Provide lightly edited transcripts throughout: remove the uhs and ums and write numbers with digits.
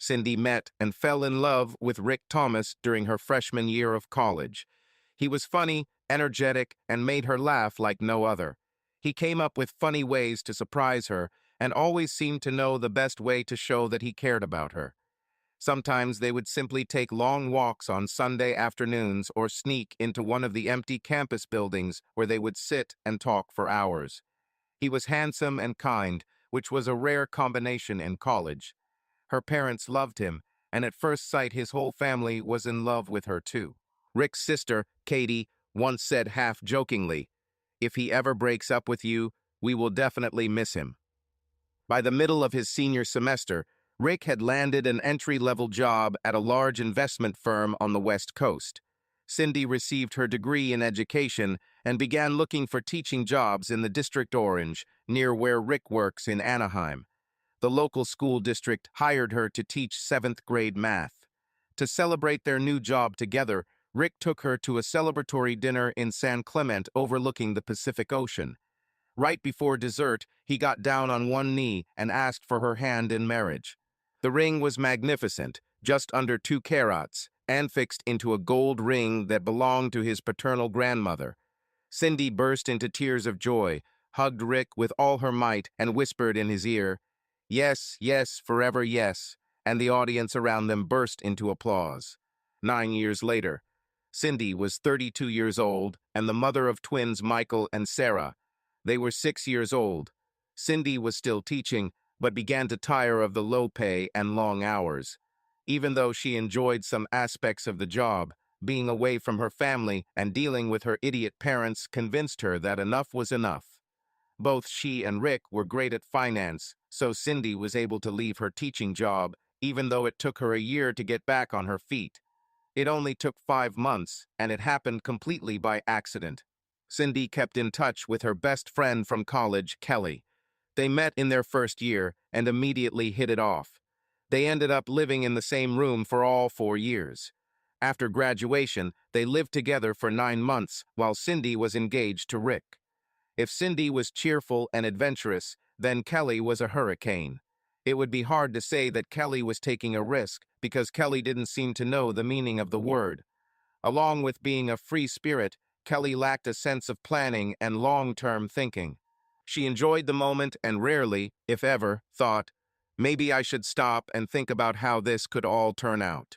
Cindy met and fell in love with Rick Thomas during her freshman year of college. He was funny, energetic, and made her laugh like no other. He came up with funny ways to surprise her and always seemed to know the best way to show that he cared about her. Sometimes they would simply take long walks on Sunday afternoons or sneak into one of the empty campus buildings where they would sit and talk for hours. He was handsome and kind, which was a rare combination in college. Her parents loved him, and at first sight his whole family was in love with her too. Rick's sister, Katie, once said half-jokingly, "If he ever breaks up with you, we will definitely miss him." By the middle of his senior semester, Rick had landed an entry-level job at a large investment firm on the West Coast. Cindy received her degree in education and began looking for teaching jobs in the District Orange, near where Rick works in Anaheim. The local school district hired her to teach 7th grade math. To celebrate their new job together, Rick took her to a celebratory dinner in San Clemente overlooking the Pacific Ocean. Right before dessert, he got down on one knee and asked for her hand in marriage. The ring was magnificent, just under 2 carats, and fixed into a gold ring that belonged to his paternal grandmother. Cindy burst into tears of joy, hugged Rick with all her might, and whispered in his ear, "Yes, yes, forever yes," and the audience around them burst into applause. 9 years later, Cindy was 32 years old and the mother of twins Michael and Sarah. They were 6 years old. Cindy was still teaching, but began to tire of the low pay and long hours. Even though she enjoyed some aspects of the job, being away from her family and dealing with her idiot parents convinced her that enough was enough. Both she and Rick were great at finance, so Cindy was able to leave her teaching job, even though it took her a year to get back on her feet. It only took 5 months, and it happened completely by accident. Cindy kept in touch with her best friend from college, Kelly. They met in their first year and immediately hit it off. They ended up living in the same room for all 4 years. After graduation, they lived together for 9 months while Cindy was engaged to Rick. If Cindy was cheerful and adventurous, then Kelly was a hurricane. It would be hard to say that Kelly was taking a risk because Kelly didn't seem to know the meaning of the word. Along with being a free spirit, Kelly lacked a sense of planning and long-term thinking. She enjoyed the moment and rarely, if ever, thought, "Maybe I should stop and think about how this could all turn out."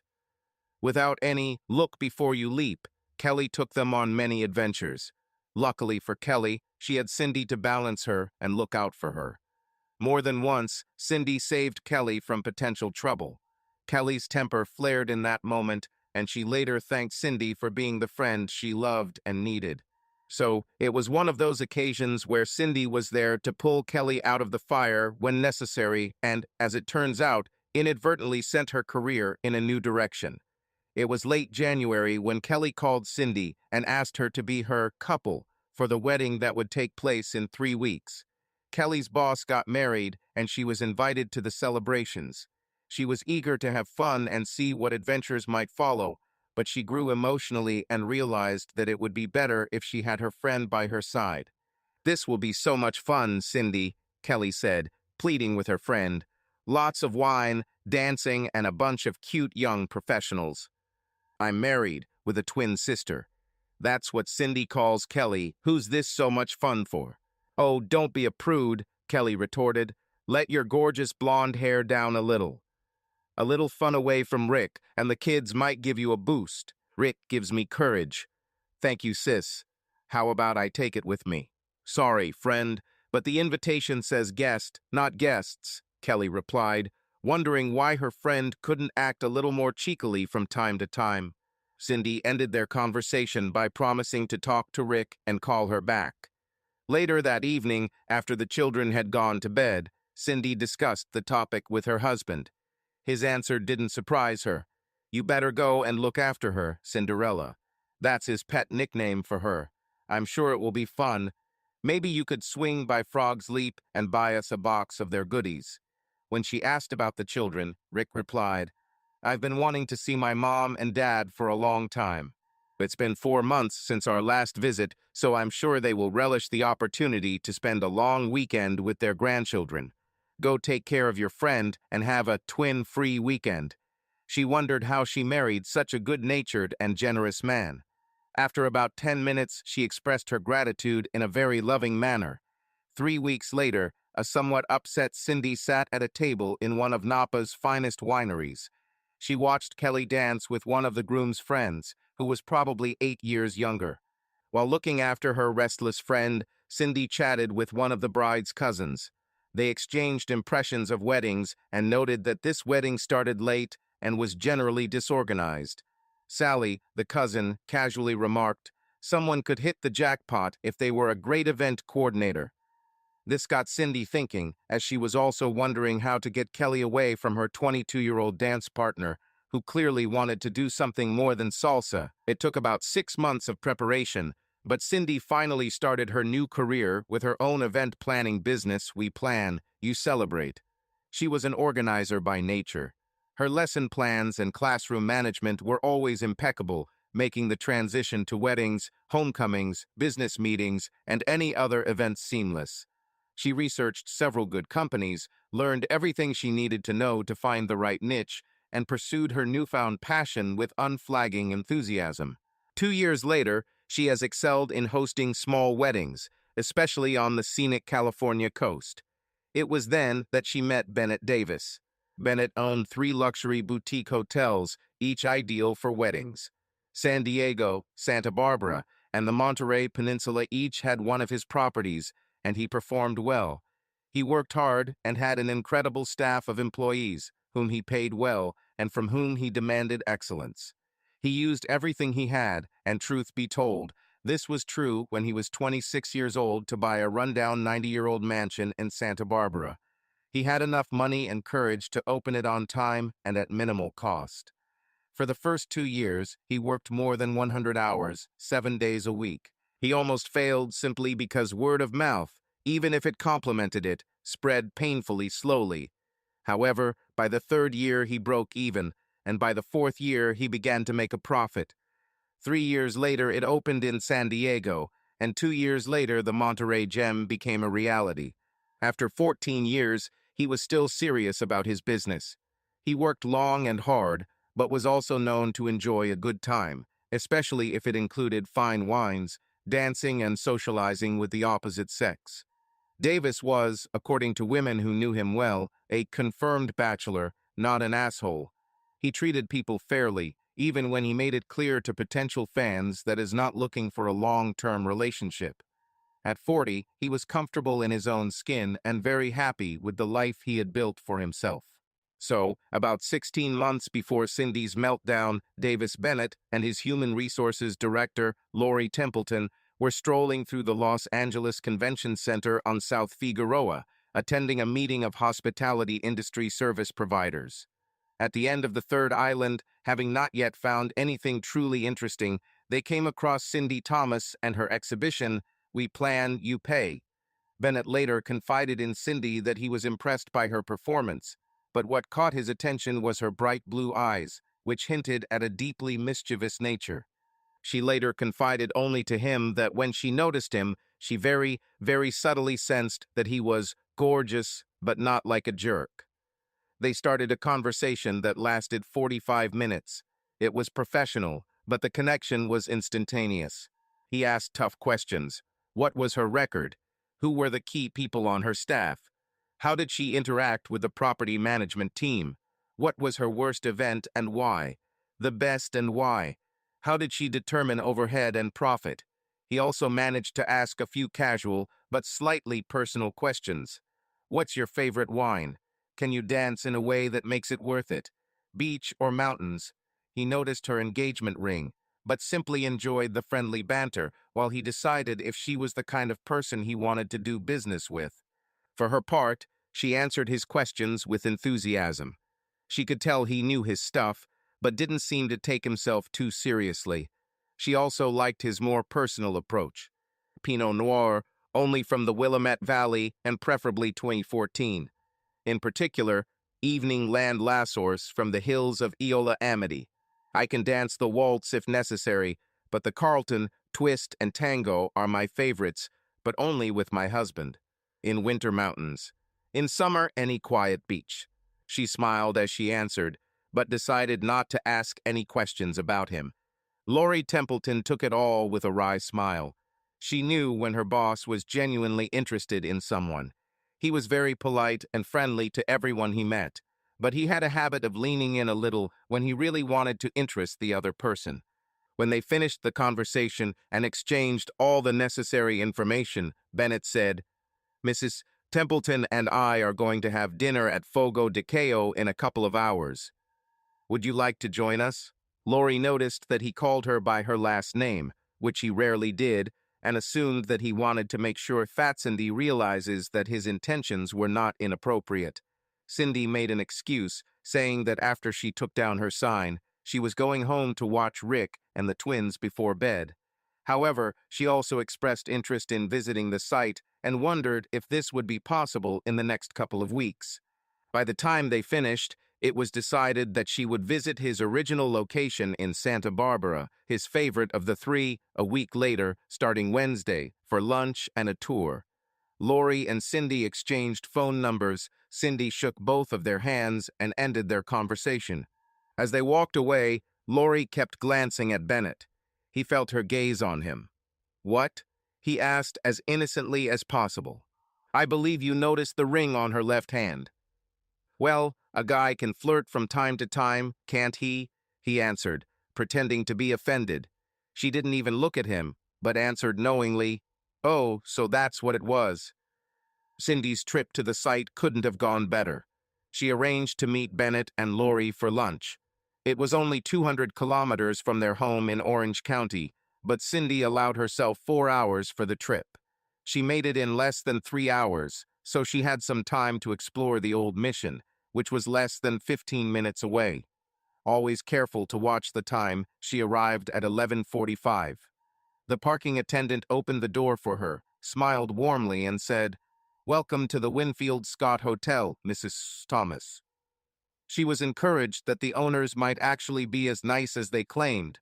Without any look before you leap, Kelly took them on many adventures. Luckily for Kelly, she had Cindy to balance her and look out for her. More than once, Cindy saved Kelly from potential trouble. Kelly's temper flared in that moment, and she later thanked Cindy for being the friend she loved and needed. So, it was one of those occasions where Cindy was there to pull Kelly out of the fire when necessary and, as it turns out, inadvertently sent her career in a new direction. It was late January when Kelly called Cindy and asked her to be her couple for the wedding that would take place in 3 weeks. Kelly's boss got married, and she was invited to the celebrations. She was eager to have fun and see what adventures might follow, but she grew emotionally and realized that it would be better if she had her friend by her side. "This will be so much fun, Cindy," Kelly said, pleading with her friend. "Lots of wine, dancing, and a bunch of cute young professionals. I'm married, with a twin sister." That's what Cindy calls Kelly. "Who's this so much fun for?" "Oh, don't be a prude," Kelly retorted. "Let your gorgeous blonde hair down a little. A little fun away from Rick, and the kids might give you a boost. Rick gives me courage." "Thank you, sis. How about I take it with me?" "Sorry, friend, but the invitation says guest, not guests," Kelly replied, wondering why her friend couldn't act a little more cheekily from time to time. Cindy ended their conversation by promising to talk to Rick and call her back. Later that evening, after the children had gone to bed, Cindy discussed the topic with her husband. His answer didn't surprise her. "You better go and look after her, Cinderella. That's his pet nickname for her. I'm sure it will be fun. Maybe you could swing by Frog's Leap and buy us a box of their goodies." When she asked about the children, Rick replied, "I've been wanting to see my mom and dad for a long time. It's been 4 months since our last visit, so I'm sure they will relish the opportunity to spend a long weekend with their grandchildren. Go take care of your friend and have a twin-free weekend. She wondered how she married such a good-natured and generous man. After about 10 minutes, she expressed her gratitude in a very loving manner. 3 weeks later, a somewhat upset Cindy sat at a table in one of Napa's finest wineries. She watched Kelly dance with one of the groom's friends, who was probably 8 years younger. While looking after her restless friend, Cindy chatted with one of the bride's cousins. They exchanged impressions of weddings and noted that this wedding started late and was generally disorganized. Sally, the cousin, casually remarked, "Someone could hit the jackpot if they were a great event coordinator." This got Cindy thinking, as she was also wondering how to get Kelly away from her 22-year-old dance partner, who clearly wanted to do something more than salsa. It took about 6 months of preparation, but Cindy finally started her new career with her own event planning business, We Plan, You Celebrate. She was an organizer by nature. Her lesson plans and classroom management were always impeccable, making the transition to weddings, homecomings, business meetings, and any other events seamless. She researched several good companies, learned everything she needed to know to find the right niche, and pursued her newfound passion with unflagging enthusiasm. 2 years later, she has excelled in hosting small weddings, especially on the scenic California coast. It was then that she met Bennett Davis. Bennett owned 3 luxury boutique hotels, each ideal for weddings. San Diego, Santa Barbara, and the Monterey Peninsula each had one of his properties, and he performed well. He worked hard and had an incredible staff of employees, whom he paid well and from whom he demanded excellence. He used everything he had, and truth be told, this was true when he was 26 years old to buy a rundown 90-year-old mansion in Santa Barbara. He had enough money and courage to open it on time and at minimal cost. For the first 2 years, he worked more than 100 hours, 7 days a week. He almost failed simply because word of mouth, even if it complimented it, spread painfully slowly. However, by the 3rd year he broke even, and by the 4th year he began to make a profit. 3 years later it opened in San Diego, and 2 years later the Monterey Gem became a reality. After 14 years, he was still serious about his business. He worked long and hard, but was also known to enjoy a good time, especially if it included fine wines, dancing, and socializing with the opposite sex. Davis was, according to women who knew him well, a confirmed bachelor, not an asshole. He treated people fairly, even when he made it clear to potential fans that is not looking for a long-term relationship. At 40, he was comfortable in his own skin and very happy with the life he had built for himself. So, about 16 months before Cindy's meltdown, Davis Bennett and his human resources director, Lori Templeton, were strolling through the Los Angeles Convention Center on South Figueroa, attending a meeting of hospitality industry service providers. At the end of the third island, having not yet found anything truly interesting, they came across Cindy Thomas and her exhibition, We Plan, You Pay. Bennett later confided in Cindy that he was impressed by her performance, but what caught his attention was her bright blue eyes, which hinted at a deeply mischievous nature. She later confided only to him that when she noticed him, she very, very subtly sensed that he was gorgeous, but not like a jerk. They started a conversation that lasted 45 minutes. It was professional, but the connection was instantaneous. He asked tough questions. What was her record? Who were the key people on her staff? How did she interact with the property management team? What was her worst event and why? The best and why? How did she determine overhead and profit? He also managed to ask a few casual but slightly personal questions. What's your favorite wine? Can you dance in a way that makes it worth it? Beach or mountains? He noticed her engagement ring, but simply enjoyed the friendly banter while he decided if she was the kind of person he wanted to do business with. For her part, she answered his questions with enthusiasm. She could tell he knew his stuff, but didn't seem to take himself too seriously. She also liked his more personal approach. Pinot Noir, only from the Willamette Valley, and preferably 2014. In particular, evening land lassos from the hills of Iola Amity. I can dance the waltz if necessary, but the Carlton, twist, and tango are my favorites, but only with my husband. In winter mountains. In summer, any quiet beach. She smiled as she answered, but decided not to ask any questions about him. Lori Templeton took it all with a wry smile. She knew when her boss was genuinely interested in someone. He was very polite and friendly to everyone he met, but he had a habit of leaning in a little when he really wanted to interest the other person. When they finished the conversation and exchanged all the necessary information, Bennett said, "Mrs. Templeton and I are going to have dinner at Fogo de Chao in a couple of hours. Would you like to join us?" Lori noticed that he called her by her last name, which he rarely did, and assumed that he wanted to make sure Fat Cindy realizes that his intentions were not inappropriate. Cindy made an excuse, saying that after she took down her sign, she was going home to watch Rick and the twins before bed. However, she also expressed interest in visiting the site and wondered if this would be possible in the next couple of weeks. By the time they finished, it was decided that she would visit his original location in Santa Barbara, his favorite of the three, a week later, starting Wednesday, for lunch and a tour. Lori and Cindy exchanged phone numbers. Cindy shook both of their hands and ended their conversation. As they walked away, Lori kept glancing at Bennett. He felt her gaze on him. "What?" he asked as innocently as possible. "I believe you noticed the ring on her left hand." "Well, a guy can flirt from time to time, can't he?" he answered, pretending to be offended. She didn't even look at him, but answered knowingly, "Oh, so that's what it was." Cindy's trip to the site couldn't have gone better. She arranged to meet Bennett and Lori for lunch. It was only 200 kilometers from their home in Orange County, but Cindy allowed herself 4 hours for the trip. She made it in less than 3 hours, so she had some time to explore the old mission, which was less than 15 minutes away. Always careful to watch the time, she arrived at 11:45. The parking attendant opened the door for her, smiled warmly, and said, "Welcome to the Winfield Scott Hotel, Mrs. Thomas." She was encouraged that the owners might actually be as nice as they claimed.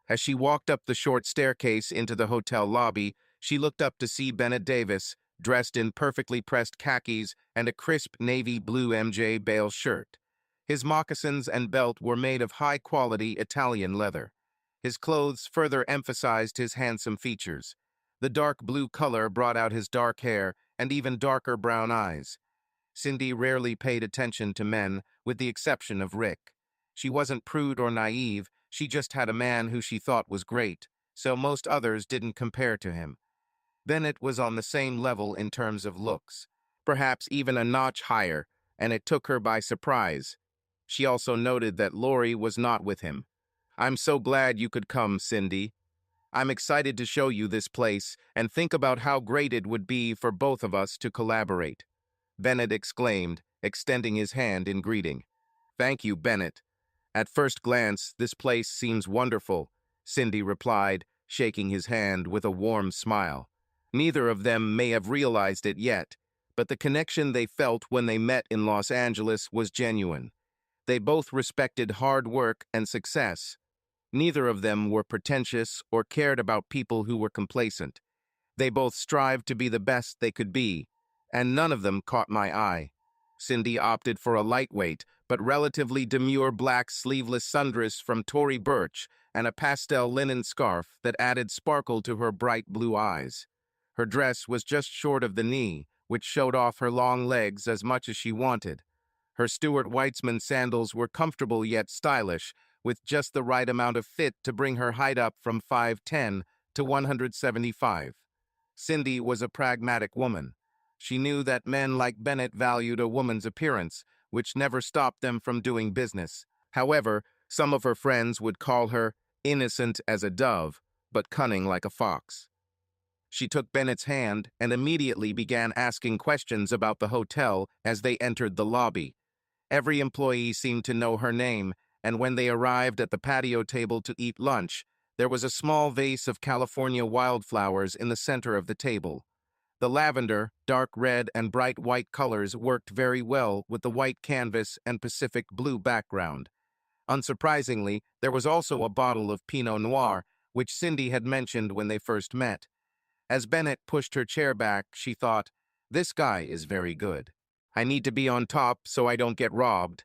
As she walked up the short staircase into the hotel lobby, she looked up to see Bennett Davis, dressed in perfectly pressed khakis and a crisp navy blue MJ Bale shirt. His moccasins and belt were made of high-quality Italian leather. His clothes further emphasized his handsome features. The dark blue color brought out his dark hair and even darker brown eyes. Cindy rarely paid attention to men, with the exception of Rick. She wasn't prude or naive, she just had a man who she thought was great, so most others didn't compare to him. Bennett was on the same level in terms of looks, perhaps even a notch higher, and it took her by surprise. She also noted that Lori was not with him. "I'm so glad you could come, Cindy. I'm excited to show you this place and think about how great it would be for both of us to collaborate," Bennett exclaimed, extending his hand in greeting. "Thank you, Bennett. At first glance, this place seems wonderful," Cindy replied, shaking his hand with a warm smile. Neither of them may have realized it yet, but the connection they felt when they met in Los Angeles was genuine. They both respected hard work and success. Neither of them were pretentious or cared about people who were complacent. They both strived to be the best they could be, and none of them caught my eye. Cindy opted for a lightweight but relatively demure black sleeveless sundress from Tory Burch and a pastel linen scarf that added sparkle to her bright blue eyes. Her dress was just short of the knee, which showed off her long legs as much as she wanted. Her Stuart Weitzman sandals were comfortable yet stylish, with just the right amount of fit to bring her height up from 5'10" to 175. Cindy was a pragmatic woman. She knew that men like Bennett valued a woman's appearance, which never stopped them from doing business. However, some of her friends would call her innocent as a dove, but cunning like a fox. She took Bennett's hand and immediately began asking questions about the hotel as they entered the lobby. Every employee seemed to know her name, and when they arrived at the patio table to eat lunch, there was a small vase of California wildflowers in the center of the table. The lavender, dark red, and bright white colors worked very well with the white canvas and Pacific blue background. Unsurprisingly, there was also a bottle of Pinot Noir, which Cindy had mentioned when they first met. As Bennett pushed her chair back, she thought, "This guy is very good." I need to be on top so I don't get robbed."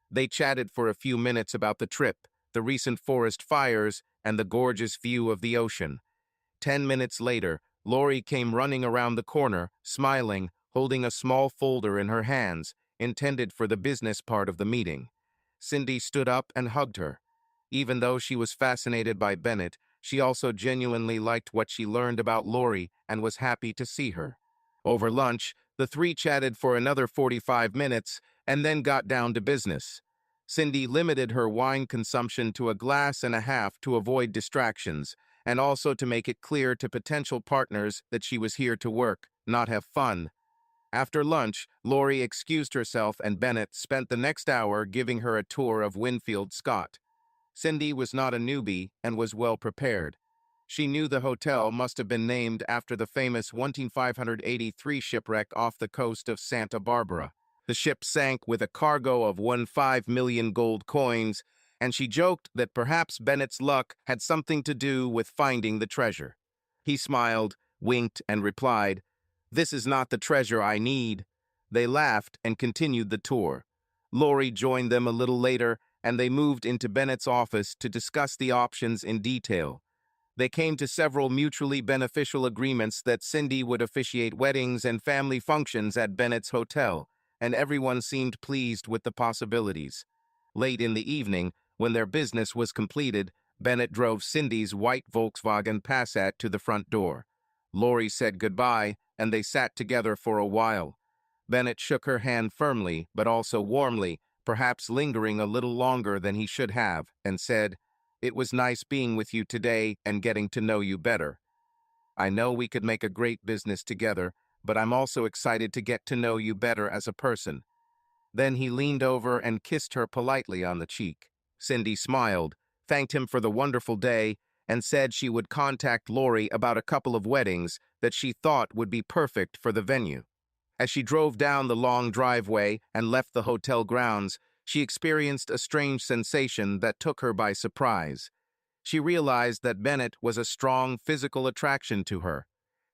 They chatted for a few minutes about the trip, the recent forest fires, and the gorgeous view of the ocean. 10 minutes later, Lori came running around the corner, smiling, holding a small folder in her hands, intended for the business part of the meeting. Cindy stood up and hugged her. Even though she was fascinated by Bennett, she also genuinely liked what she learned about Lori and was happy to see her. Over lunch, the three chatted for another 45 minutes and then got down to business. Cindy limited her wine consumption to a glass and a half to avoid distractions, and also to make it clear to potential partners that she was here to work, not have fun. After lunch, Lori excused herself and Bennett spent the next hour giving her a tour of Winfield Scott. Cindy was not a newbie and was well prepared. She knew the hotel must have been named after the famous 1583 shipwreck off the coast of Santa Barbara. The ship sank with a cargo of 15 million gold coins, and she joked that perhaps Bennett's luck had something to do with finding the treasure. He smiled, winked, and replied, "This is not the treasure I need." They laughed and continued the tour. Lori joined them a little later, and they moved into Bennett's office to discuss the options in detail. They came to several mutually beneficial agreements that Cindy would officiate weddings and family functions at Bennett's hotel, and everyone seemed pleased with the possibilities. Late in the evening, when their business was completed, Bennett drove Cindy's white Volkswagen Passat to the front door. Lori said goodbye, and they sat together for a while. Bennett shook her hand firmly, but also warmly, perhaps lingering a little longer than he should have, and said, "It was nice being with you today and getting to know you better. I know we could make a great business together, but I'm also excited to get to know you better as a person." Then he leaned over and kissed her politely on the cheek. Cindy smiled, thanked him for the wonderful day, and said she would contact Lori about a couple of weddings that she thought would be perfect for the venue. As she drove down the long driveway and left the hotel grounds, she experienced a strange sensation that took her by surprise. She realized that Bennett was a strong physical attraction to her.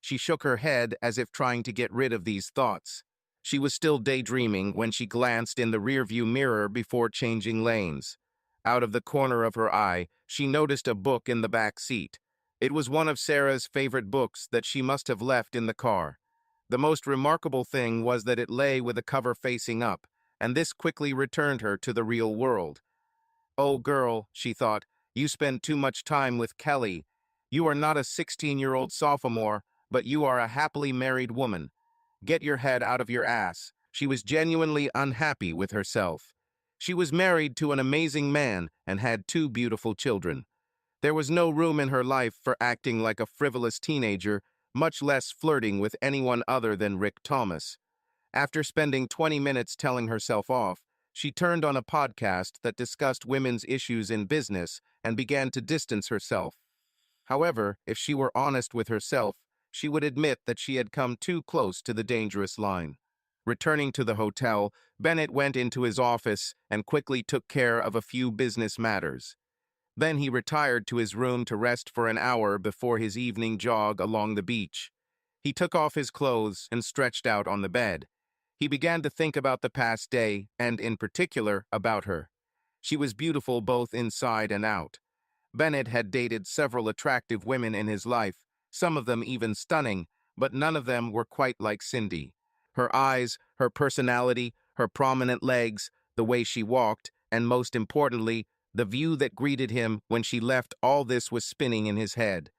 She shook her head as if trying to get rid of these thoughts. She was still daydreaming when she glanced in the rearview mirror before changing lanes. Out of the corner of her eye, she noticed a book in the back seat. It was one of Sarah's favorite books that she must have left in the car. The most remarkable thing was that it lay with the cover facing up, and this quickly returned her to the real world. "Oh, girl," she thought, "you spend too much time with Kelly. You are not a 16-year-old sophomore, but you are a happily married woman. Get your head out of your ass." She was genuinely unhappy with herself. She was married to an amazing man and had two beautiful children. There was no room in her life for acting like a frivolous teenager, much less flirting with anyone other than Rick Thomas. After spending 20 minutes telling herself off, she turned on a podcast that discussed women's issues in business and began to distance herself. However, if she were honest with herself, she would admit that she had come too close to the dangerous line. Returning to the hotel, Bennett went into his office and quickly took care of a few business matters. Then he retired to his room to rest for an hour before his evening jog along the beach. He took off his clothes and stretched out on the bed. He began to think about the past day, and in particular, about her. She was beautiful both inside and out. Bennett had dated several attractive women in his life, some of them even stunning, but none of them were quite like Cindy. Her eyes, her personality, her prominent legs, the way she walked, and most importantly, the view that greeted him when she left, all this was spinning in his head.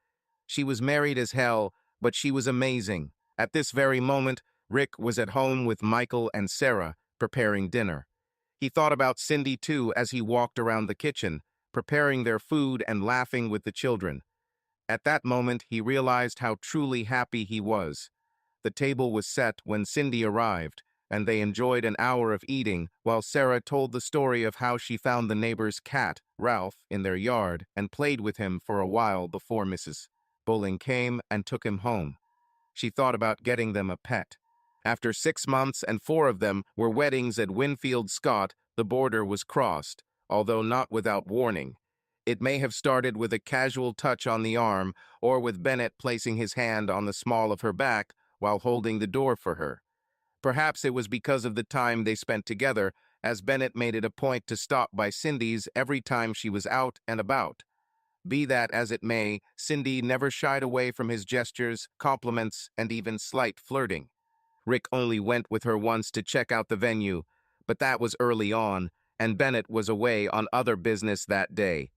She was married as hell, but she was amazing. At this very moment, Rick was at home with Michael and Sarah, preparing dinner. He thought about Cindy too as he walked around the kitchen, preparing their food and laughing with the children. At that moment, he realized how truly happy he was. The table was set when Cindy arrived, and they enjoyed an hour of eating while Sarah told the story of how she found the neighbor's cat, Ralph, in their yard and played with him for a while before Mrs. Bowling came and took him home. She thought about getting them a pet. After 6 months and 4 of them were weddings at Winfield Scott, the border was crossed, although not without warning. It may have started with a casual touch on the arm or with Bennett placing his hand on the small of her back while holding the door for her. Perhaps it was because of the time they spent together, as Bennett made it a point to stop by Cindy's every time she was out and about. Be that as it may, Cindy never shied away from his gestures, compliments, and even slight flirting. Rick only went with her once to check out the venue, but that was early on, and Bennett was away on other business that day.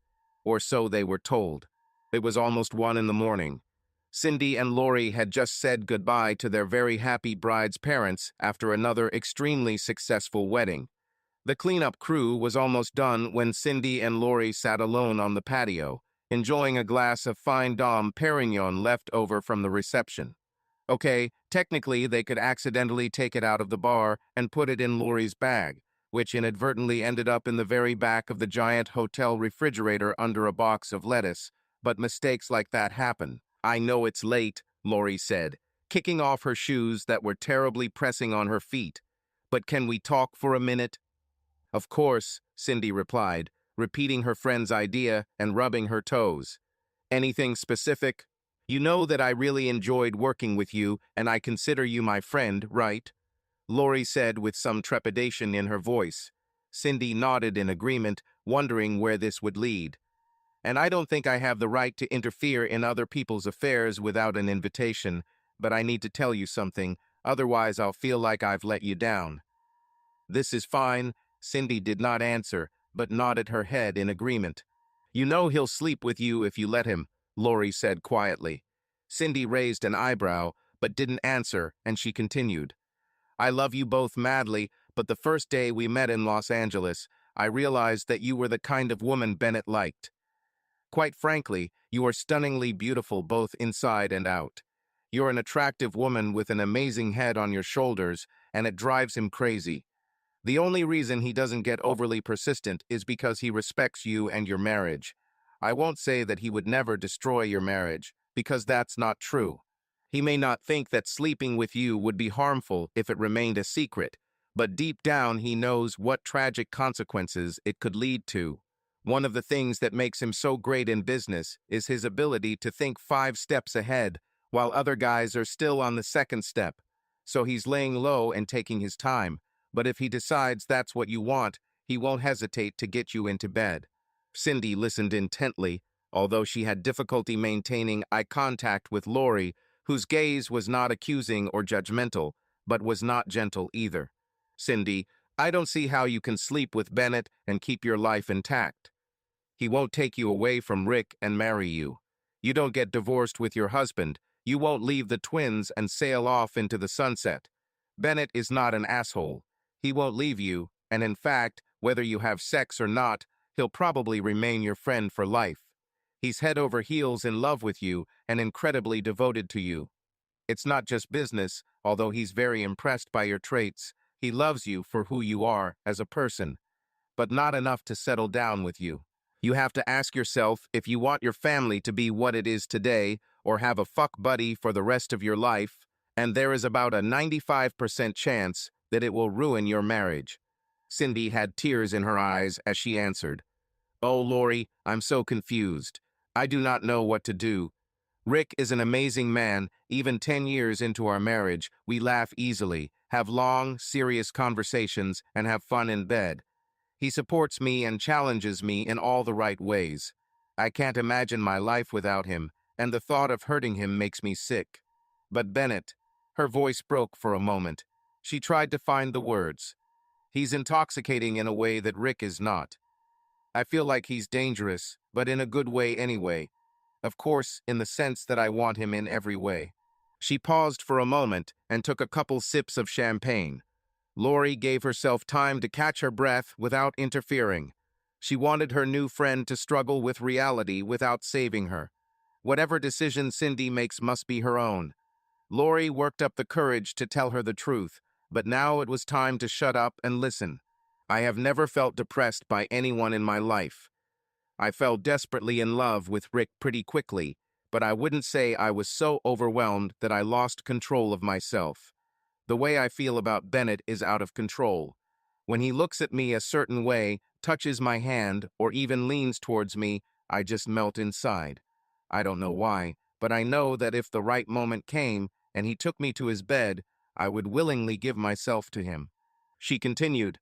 Or so they were told. It was almost 1 in the morning. Cindy and Lori had just said goodbye to their very happy bride's parents after another extremely successful wedding. The cleanup crew was almost done when Cindy and Lori sat alone on the patio, enjoying a glass of fine Dom Perignon left over from the reception. Okay, technically they could accidentally take it out of the bar and put it in Lori's bag, which inadvertently ended up in the very back of the giant hotel refrigerator under a box of lettuce, but mistakes like that happen. I know it's late, Lori said, kicking off her shoes that were terribly pressing on her feet. But can we talk for a minute? Of course, Cindy replied, repeating her friend's idea and rubbing her toes. Anything specific? You know that I really enjoyed working with you, and I consider you my friend, right? Lori said with some trepidation in her voice. Cindy nodded in agreement, wondering where this would lead. And I don't think I have the right to interfere in other people's affairs without an invitation, but I need to tell you something, otherwise I'll feel like I've let you down. This is fine, Cindy did not answer, but nodded her head in agreement. You know he'll sleep with you if you let him, Lori said quietly. Cindy raised an eyebrow, but didn't answer, and she continued. I love you both madly, but the first day we met in Los Angeles, I realized that you were the kind of woman Bennett liked. Quite frankly, you are stunningly beautiful both inside and out. You're an attractive woman with an amazing head on your shoulders, and it drives him crazy. The only reason he doesn't get overly persistent is because he respects you and your marriage. I won't say that he would never destroy your marriage, because that's not true. He may not think that sleeping with you would be harmful if it remained a secret, but deep down he knows what tragic consequences it could lead to. One of the things that makes him so great in business is his ability to think 5 steps ahead, while other guys are still on the second step. So he's laying low and taking his time. But if he decides that's what you want, he won't hesitate to get you into bed. Cindy listened intently, although she had difficulty maintaining eye contact with Lori, whose gaze was not accusing or judgmental, but was not gentle either. Cindy, I don't see how you can sleep with Bennett and keep your life intact. He won't take you away from Rick and marry you. You don't get divorced with your husband. You won't leave the twins and sail off into the sunset. Bennett is not an asshole. He won't leave you, and in fact, whether you have sex or not, he'll probably remain your friend for life. He's head over heels in love with you and incredibly devoted to you. It's not just business, although he's very impressed by your traits. He loves you for who you are as a person, but not enough to settle down with you. You have to ask yourself if you want your family to be what it is today or have a fuck buddy for the rest of your life, and there is about a 95% chance that it will ruin your marriage. Cindy had tears in her eyes as she answered, Oh, Lori, I'm so confused. I do not know what to do. Rick is an amazing man. Even 10 years into our marriage, we laugh easily, have long, serious conversations, and have fun in bed. He supports me and challenges me in all the right ways. I can't imagine my life without him, and the thought of hurting him makes me sick. But Bennett, her voice broke for a moment. She tried to find the words. He's intoxicating in a way that Rick is not. I feel like he's dangerous, but in a good way anyway. Of course, in the sense that I want him in every way. She paused for a moment and took a couple sips of champagne. Lori gave herself time to catch her breath without interfering. She wanted her new friend to struggle with reality without saving her. Whatever decision Cindy makes must be her own. Lori worked up the courage to tell her the truth, but now it was time to shut up and listen. I have never felt depressed by anyone in my life. I fell desperately in love with Rick pretty quickly, but I wouldn't say I was so overwhelmed that I lost control of myself. The way I feel about Bennett is out of control. When he looks at me a certain way, touches my hand, or even leans towards me, I just melt inside. I don't know why, but I know that if the right moment came and he took me to his bed, I would willingly give myself to him. She continued,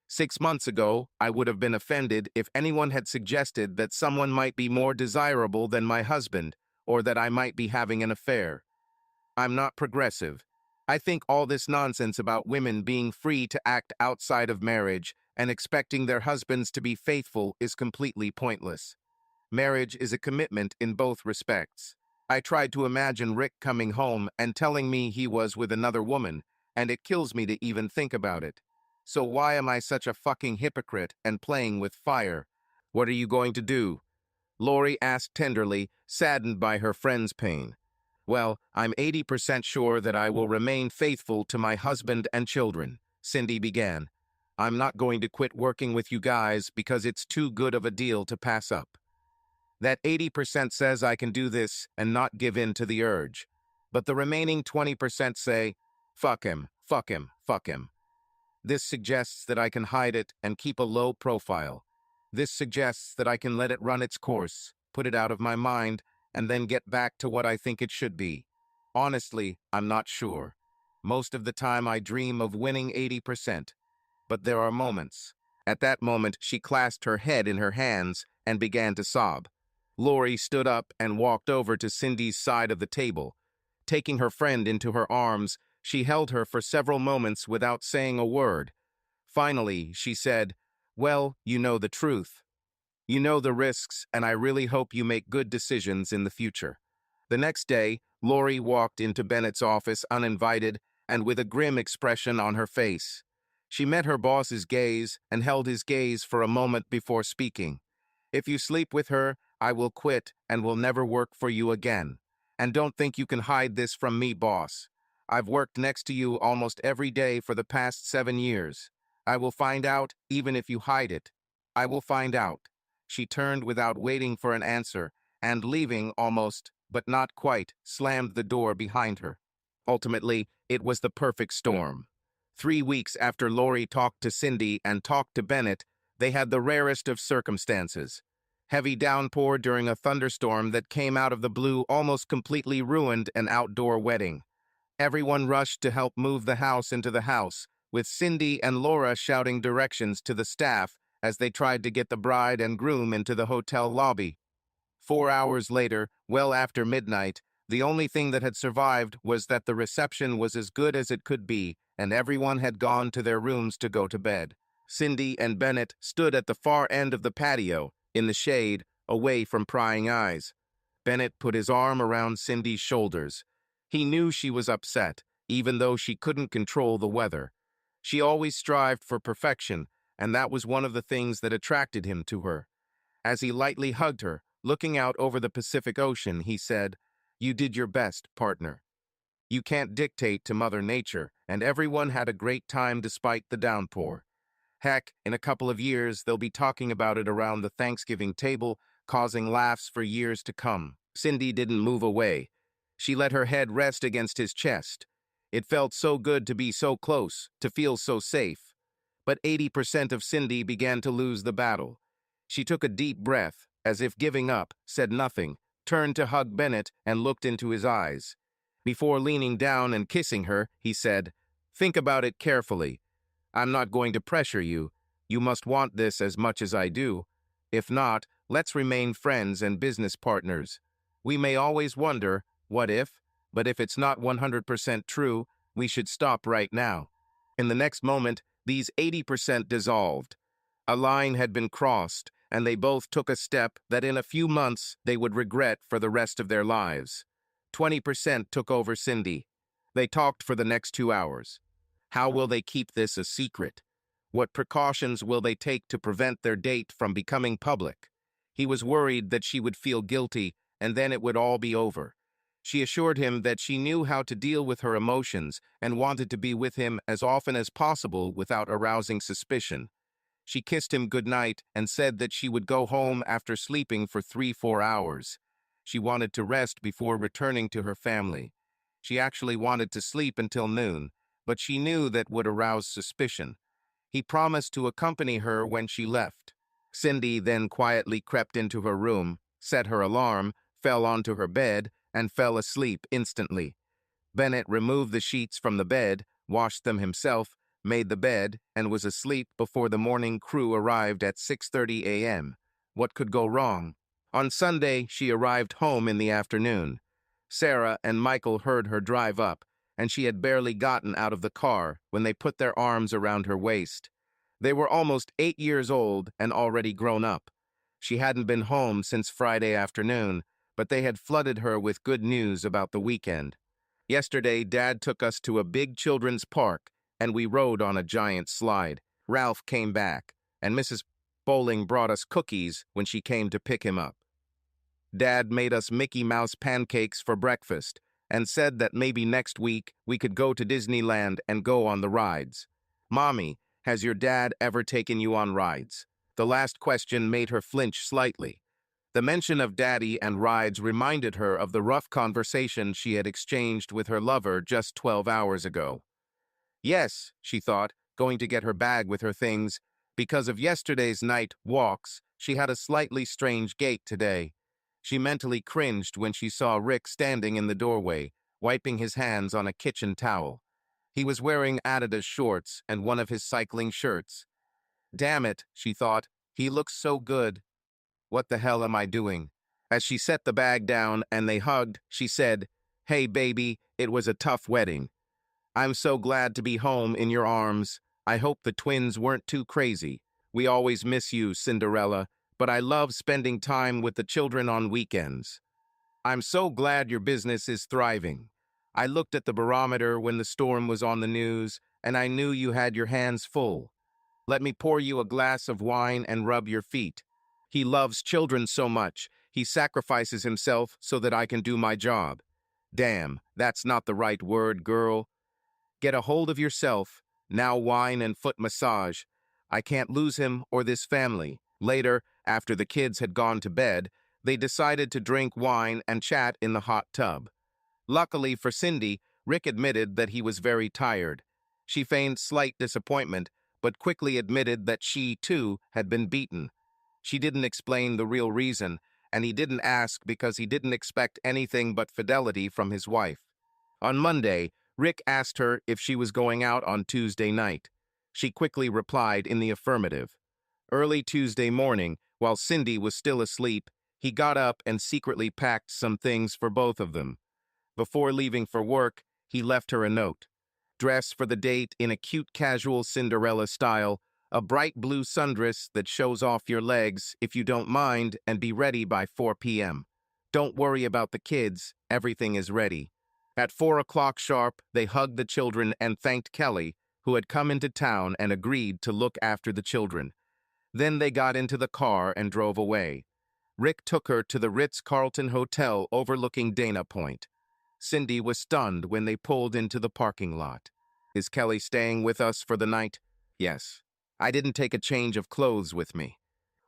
6 months ago, I would have been offended if anyone had suggested that someone might be more desirable than my husband, or that I might be having an affair. I'm not progressive. I think all this nonsense about women being free to act outside of marriage and expecting their husbands to be faithful is completely pointless. Marriage is a commitment in both respects. I tried to imagine Rick coming home and telling me he was with another woman, and it kills me to even think about it. So why am I such a fucking hypocrite and playing with fire? What are you going to do? Lori asked tenderly, saddened by her friend's pain. Well, I'm 80% sure that I will remain faithful to my husband and children, Cindy began. I'm not going to quit working with you guys because it's too good of a deal to pass up. That 80% says I can do this and not give in to the urge. But the remaining 20% say, fuck him, fuck him, fuck him. This suggests that I can hide it and keep a low profile. This suggests that I can let it run its course, put it out of my mind, and then get back to what I think it should be. Honestly, I'm not sure. Most of the time I dream of winning 80%. But there are moments. At that moment, she clasped her head in her hands and began to sob. Lori stood up and walked over to Cindy's side of the table. Taking her friend into her arms, she held her for several moments without saying a word. Finally, she said, well, you know the truth. You know the risks, and I really hope you make good decisions in the future. The next day, Lori walked into Bennett's office uninvited and with a grim expression on her face. She met her boss's gaze and held his gaze for a moment before speaking. If you sleep with her, I will quit and will never work for you again. And don't think you can hide this from me, boss. I've worked next to you almost every day for the past 7 years. I will find out, even if you hide it. I will find out. She turned without waiting for an answer, and leaving almost, but not quite, slammed the door behind her. Ultimately, it was the perfect storm. 3 weeks after Lori talked to Cindy and talked to Bennett, they had the rarest of circumstances. Heavy downpour during a thunderstorm that came out of the blue almost completely ruined an outdoor wedding. Everyone rushed to help move the house into the house, with Cindy and Laura shouting directions to the staff as they tried to get the bride and groom into the hotel lobby. 4 hours later, well after midnight, the only thing that had survived was that the reception was as good as it could be, and everyone had gone to their rooms to go to bed. Cindy and Bennett stood at the far end of the patio, in the shade, away from prying eyes. Bennett put his arm around Cindy's shoulders. He knew she was upset, even though she couldn't control the weather. She always strived for perfection, and that was one of the things that attracted him to her. As he lightly hugged her, looking out over the Pacific Ocean, he said, "You did your best, partner. You can't dictate to Mother Nature, and everyone had a great time despite the downpour. Heck, in a couple of years, they'll be talking about it around the Thanksgiving table, causing laughs for years to come." Cindy didn't move away. She let her head rest against his chest. It felt so good to be so close, to feel so safe. But 80% of Cindy began to lose the battle. She took a deep breath, as if giving up, said nothing, turned to hug Bennett and looked into his eyes. Before leaning down and kissing her, he said, "Think about it carefully. I'm not going to pressure you. You must want this as much as I do. If not, let's remain friends and business partners. We may always wonder, what if? But if it's not 100% true, we should stop right now." In the next moment, these 80% dissolved. A line had been crossed, and they both took a step that in a few months they would regret for the rest of their lives. 20% took over Cindy. They talked for the next 2 hours. How will they keep this a secret? What precautions will they take to prevent their date from becoming public? He was worried that she would feel guilty, and then it would all be over. She assured him that she knew how to deal with her emotions and wanted to be with him as often as possible without arousing suspicion. She kissed him goodnight and said that she would go home after sleeping for 3-4 hours. She wanted to rest before returning to her family. She actually wanted to sleep until noon, but she knew that would arouse suspicion. He promised to accompany her when she left. Cindy then quietly crept into her room, set her alarm, fell onto her bed, and fell asleep instantly. Bennett removed the sheets from the bed, washed them himself, made the bed, and was asleep before the morning crew arrived at 6:30 a.m. What could go wrong? On Sunday, she arrived home in the afternoon. Sarah and Michael heard her drive up, and she had barely gotten out of the car when they put their arms around her waist. They were almost 8 years old and already grown up. She hadn't been home since Friday afternoon, but they had flooded her with good news about the weekend. Yesterday, Dad took us to a big children's park, and we rode on a giant slide. Ralph came back, and Mrs. Bowling brought us cookies when she came to pick him up. Dad made us Mickey Mouse pancakes for breakfast and said that maybe next week we could go to Disneyland and go on the rides. Mommy, has your dad ever taken you on rides? The last question made her flinch slightly. The mention of Daddy and rides reminded her of the rough conversation she had exchanged with her lover just 12 hours ago. Yes, she thought, going to get her bag with her things. Because of yesterday's night walks, she had a slightly strange gait today. She mentally cringed when she saw Rick standing in the doorway, wiping his hands on a kitchen towel. He was wearing Adidas shorts and one of his cycling shirts. Damn it, she thought, he looks so good. What the hell am I doing? As she set the bag down and they hugged, she said, "Hey baby, it was a tough wedding. I'm so glad to be home in your arms. I hope the twins weren't too crazy. We always miss you, Cinderella, but I love spending time with the children on weekends. I'm so glad your business is thriving. I looked at the barometer when the storm was on the news, and I knew you had your hands full. Let me pour you a glass of wine and rub your feet. He loves children so much, he sacrifices himself so that I can do my job. Damn, that's not the right word, girl. Get a hold of yourself. Now wine and foot massage. I can't lose him or this family." Later, after the kids had gone to bed, they decided to drink wine and chat in the hot tub. Luckily for Cindy, Rick admitted that he was very tired. She feigned slight disappointment, but quickly admitted that she, too, had been beaten. She didn't explain the real reason, and he didn't ask because he didn't expect anything but fidelity from his wife. On Monday, Rick asked her if she was going out on Tuesday night. She quickly replied in the affirmative. Early Tuesday morning, while Cindy was still asleep, he got up and secretly packed some things for both of them. Before leaving for work, he left her a note. Dress for the date in a cute casual Cinderella style, a bright blue sundress that shows off your legs if you don't mind, and be ready by 4 p.m. Don't worry about the kids, everything is ready. At 4 o'clock sharp, they hugged the children and thanked Kelly, who had come into town and agreed to look after the children. Then they got into the car and drove away. Rick took her to the Ritz-Carlton Hotel overlooking Dana Point. Cindy was stunned when they pulled into the parking lot. "Is Kelly staying with us for the night?" "Yes. I didn't take a change of clothes with me."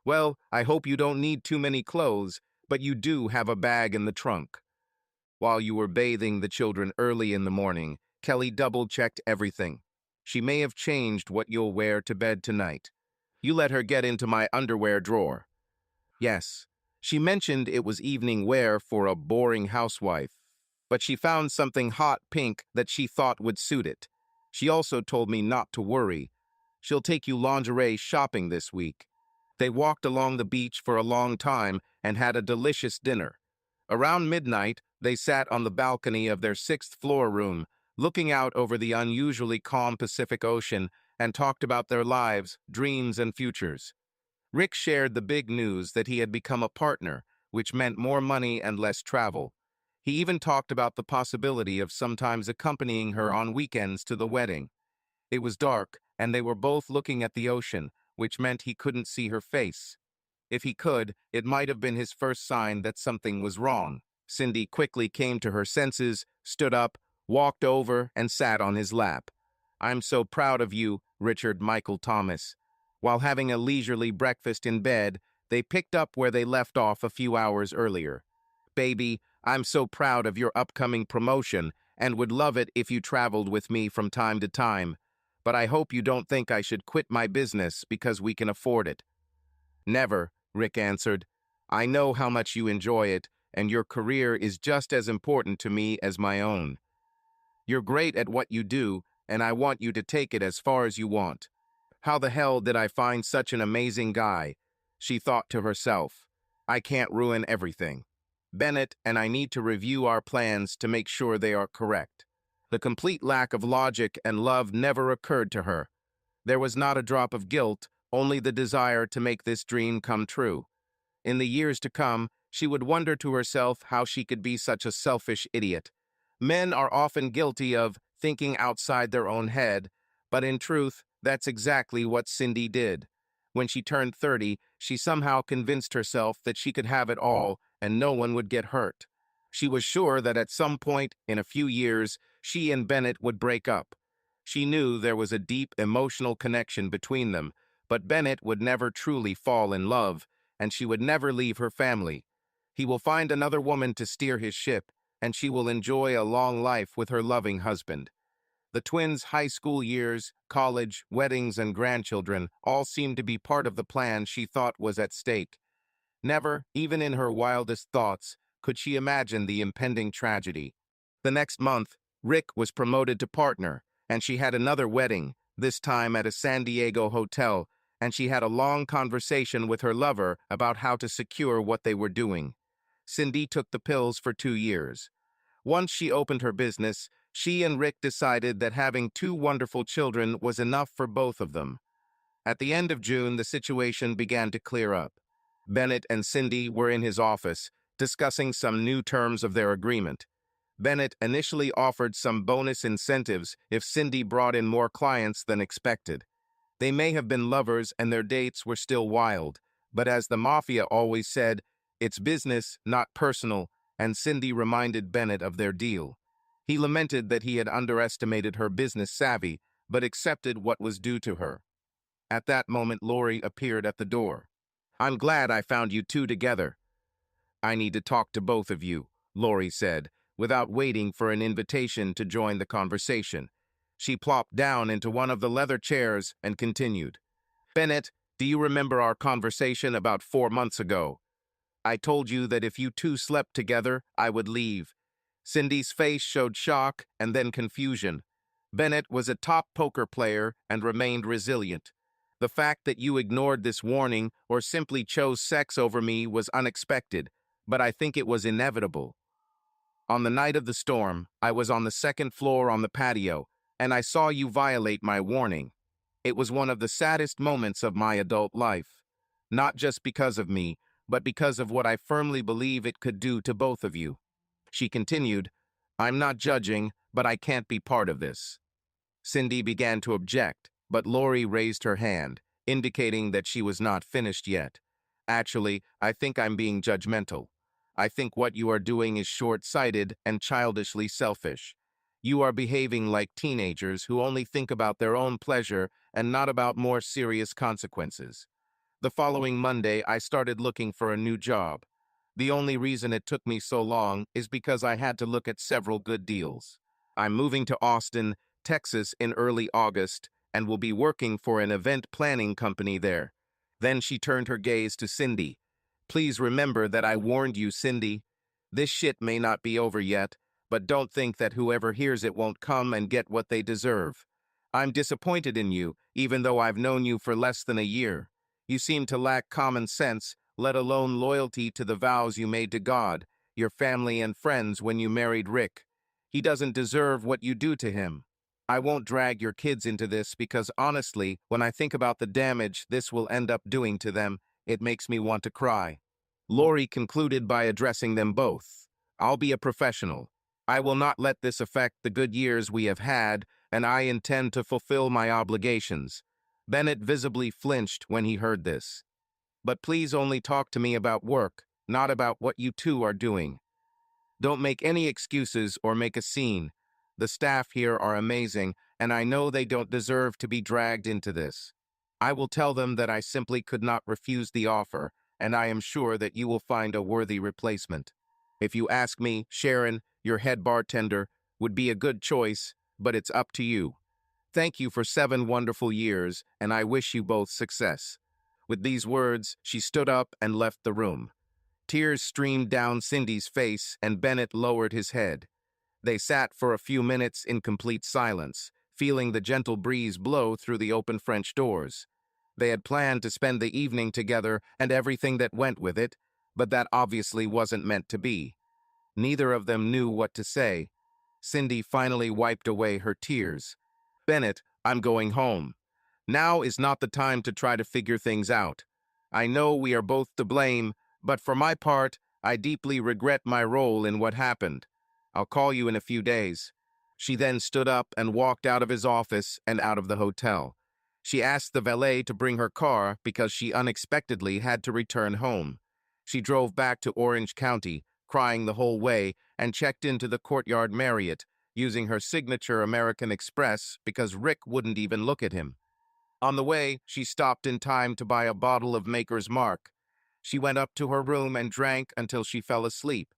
"Well, I hope you don't need too many clothes, but you do have a bag in the trunk." While you were bathing the children early in the morning, Kelly double-checked everything. "She may have changed what you'll wear to bed tonight. You let her get into my underwear drawer." "Yes. She mentioned it was evening wear for a boring housewife, but she found something hot pink that she thought would suit it. She also told me not to worry. She'll take you lingerie shopping this week." They walked along the beach for a long time and had a delicious dinner. Around midnight, they sat on the balcony of their sixth-floor room, looking out over the unusually calm Pacific Ocean, and talked about their lives, dreams, and futures. Rick shared the big news that he had become a partner, which meant more money and less travel. He even talked about the possibility of sometimes accompanying her on weekends to the wedding. It was dark, and they were both looking at the ocean, which meant he couldn't see her face. If he could, it might have been his first sign that something was wrong. Cindy quickly came to her senses, stood up, walked over, and sat on his lap. "I'm so proud of you, Richard Michael Thomas." While having a leisurely breakfast in bed, they picked up where they left off a few hours earlier. "Baby, I'm so proud of your upcoming promotion and would love it if you traveled with me from time to time. But I hope you don't think I should quit my business because we can afford it." "Never," Rick answered. "I know how much you enjoy it, and your career is just as important to me as my own." You're great at what you do, and I want you to take it as far as you want. How the hell did I find such an amazing guy? She thought to herself. I can't ruin everything. Bennett and I need to review our plans to make sure they are correct. The complete lack of logic and love never occurred to her. There was not a drop of guilt, only the desire to make this dream come true. In the years to come, she would wonder to herself how she could be such a selfish idiot. Men are often guilty of thinking outside their own head, but in truth, that's exactly what Cindy did. When she turned 30, she somehow convinced herself that she could have it all and no one would get hurt. She was sure that at some point in a few years, she and Bennett would break up. She knew there was a deep emotional connection between them, but Bennett would never truly fall in love, and she would never leave her family. He will find another woman to steer his ship, and she will enjoy a long life with her loving husband. The twins' high school years, college, weddings, and grandchildren all seemed to be part of the plan she thought was at stake. Never, even in her wildest thoughts, could she imagine the impending tragedy. The next month, Rick was promoted to partner, and she had another wedding, this time at a San Diego hotel, and she had a long conversation with her lover about how to secure what they were doing. Cindy took the pills for 2 years. Once she opened her business, she and Rick decided that having 2 wonderful children was enough for both of them. At the end of June, the situation began to clear up. Bennett and Cindy were in his office, discussing some new terms of their agreement. Bennett initially offered some bonus incentives if Cindy brought in more clients than expected. They may have been lovers and their dates were still wild, but as the mafia always said, it's business, not personal, and Cindy reminded Bennett of their deal. He lamented that he had underestimated her business savvy, but accepted what was due to her. At that moment, Lori appeared at the door. I'm glad I found you 2 together. I need to talk to both of you, Lori said, without waiting for an invitation to join the conversation. She plopped down into one of the leather chairs and continued. Bennett, do you remember our conversation about 4 months ago? I told you that if you 2 slept together, I would leave. Cindy's face showed shock and then confusion. Bennett was a top poker player and remained resilient. The fact that you ignored this warning or simply chose sex over me was unexpected, but I think it was inevitable. On the night of the storm, I was on the 2nd floor on the patio, and I saw you violate my warning. It was one of the saddest moments of my adult life. Not just because of me, but because of what I firmly believe it could do to both of you. She continued, I'm not judging, but I can't be part of this. Cindy began to object, but Lori raised her hand, indicating that she was not finished yet. Actually, I think I'm being judgmental. I think what you are doing is short-sighted and childishly selfish. You are behaving like teenagers who only think about their own pleasure and not about more serious consequences. The following Monday, I started looking for a new job. The only reason it took me so long is because I had to look at several good deals. I'm moving to Austin, Texas in early August, and will be working for an event planning company there. Then she turned her gaze to Cindy. Please remember that I warned you, Cindy. This shit may not be over yet, but don't think that whoever hears it won't come and get what they deserve. I'm disappointed in you, even though I've known you for less than a year. You seem to lack common sense, let alone loyalty to the vows you made to God, your family and friends when you married Rick. He doesn't deserve what you do to him. I won't drag your kids into this because honestly, when I think about the damage this will end up doing to them, it makes me want to cry. Lori concluded by addressing them both. I'll be a professional. I will not let this affect the good years we have had, and I intend to fulfill my obligations. Bennett visibly flinched when he heard this. But please only talk to me about work, not about what you 2 are doing. Don't make any excuses or make a scene. The staff here are amazing, and I know they don't deserve to be dragged into this. I will tell them that I simply could not refuse the offer, and I am sure that you will find a worthy replacement. If you ask me, Sharon, your head bartender, would be a good choice, but it's up to you. Thank you for 7 wonderful years, and I wish you both success. With these words, she stood up and left the room. Tears streamed down Cindy's face, and Bennett lowered his head. They sat for a few minutes in complete silence, feeling the gentle breeze blow through the open French doors. They had planned to spend the evening together and everything that went with it, but that obviously wasn't meant to be. Neither of them knew what to say. Cindy finally wiped away her tears. "Bennett, I'm going home. Now is not the time to try to figure things out. I know we are both to blame, but for my part, I deeply regret my role in what happened. I'll call you in a few days." She then stood up and walked out of his office and out of the hotel. She asked the valet to bring her car because she unexpectedly had to return home. She drove back to Orange County, crying the whole way, and checked into the Courtyard Marriott, using her signature American Express because Rick wouldn't even look at him. On the way, she stopped in time to buy a bottle of Maker's Mark. She went up to her room and drank until she fell asleep.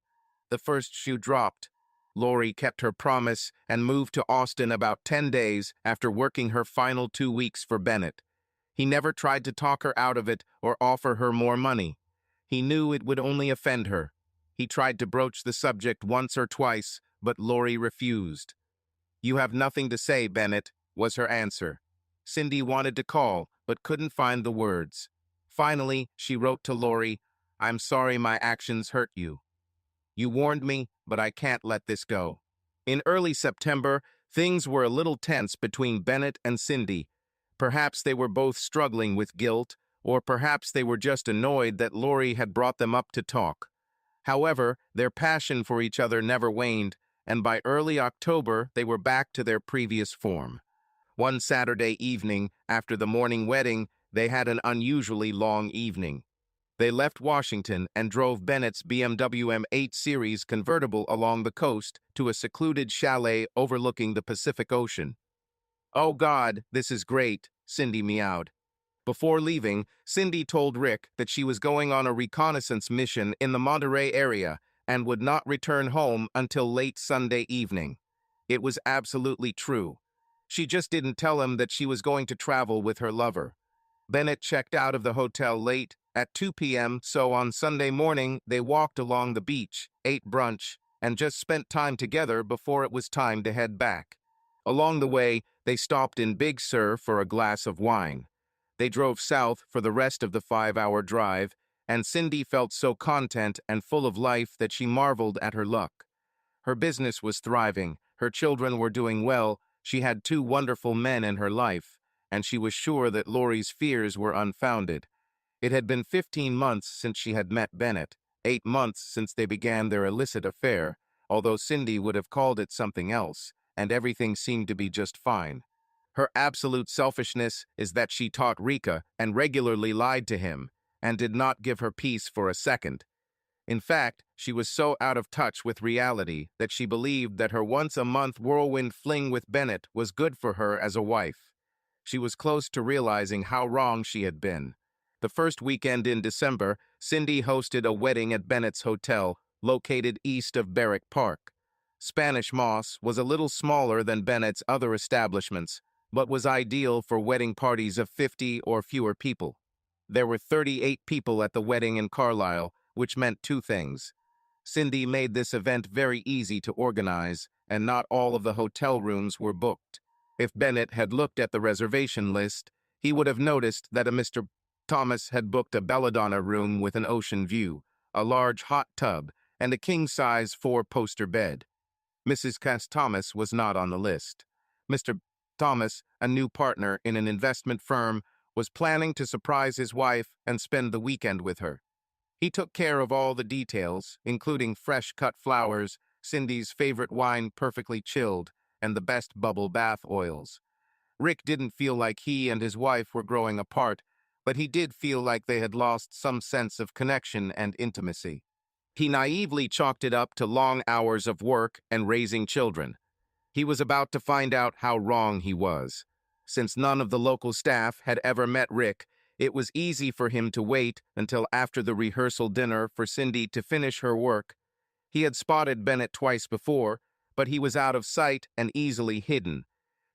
The first shoe dropped. Lori kept her promise and moved to Austin about 10 days after working her final 2 weeks for Bennett. He never tried to talk her out of it or offer her more money. He knew it would only offend her. He tried to broach the subject once or twice, but Lori refused. "You have nothing to say, Bennett," was her answer. Cindy wanted to call, but couldn't find the words. Finally, she wrote to Lori, "I'm sorry my actions hurt you. You warned me, but I can't let this go." In early September, things were a little tense between Bennett and Cindy. Perhaps they were both struggling with guilt, or perhaps they were just annoyed that Lori had brought them up to talk. However, their passion for each other never waned, and by early October they were back to their previous form. One Saturday evening, after the morning wedding, they had an unusually long evening. They left Washington and drove Bennett's BMW M8 Series convertible along the coast to a secluded chalet overlooking the Pacific Ocean. "Oh God, this is great," Cindy meowed. Before leaving, Cindy told Rick that she was going on a reconnaissance mission in the Monterey area and would not return home until late Sunday evening. It was absolutely true. She just didn't tell him that she was going to travel with her lover. Bennett checked out of the hotel late, at 2 p.m., so on Sunday morning they walked along the beach, ate brunch, and just spent time together before it was time to head back. Along the way, they stopped in Big Sur for a glass of wine. They drove south for the rest of the 5-hour drive, and Cindy felt so content and full of life that she marveled at her luck. Her business was thriving, her children were doing well, she had 2 wonderful men in her life, and she was sure that Lori's fears were unfounded. It had been 15 months since she had met Bennett, 8 months since they began their illicit affair, although Cindy would have called it something else, and everything seemed to be just fine. Her absolute selfishness is that she taught Rika and regularly lied to him, and did not give her peace for a second. In fact, she was so out of touch with reality that she believed that her once-a-month whirlwind fling with Bennett was good for her as a wife. She was close to realizing how wrong she had been. The first weekend in December, Cindy hosted a wedding at Bennett's Hotel, located east of Barrack Park. Spanish Moss was a little smaller than Bennett's other establishments, but was ideal for wedding parties of 50 or fewer people. There were 38 people at the wedding in Carlisle, which meant 2 things. Cindy made this event very easy to organize, and not all of the hotel rooms were booked. If Bennett had looked at the reservation list, he would have noticed that a Mr. Thomas had booked a belladonna room with an ocean view, a large hot tub, and a king-size 4-poster bed. Mrs. Cass Thomas was not on the list. Mr. Thomas, a new partner in an investment firm, was planning to surprise his wife and spend the weekend with her. He took care of all the details, including fresh-cut flowers, Cindy's favorite wine perfectly chilled, and the best bubble bath oils. Rick didn't feel like he and his wife were growing apart, but he did feel like they had lost some sense of connection and intimacy. He naively chalked it up to long hours of work and raising children. He was about to find out how wrong he was. Since none of the local staff had ever met Rick, it was easy for him to wait until after the rehearsal dinner for Cindy to finish her work. He had spotted Bennett twice before, but he was out of sight and easily hidden.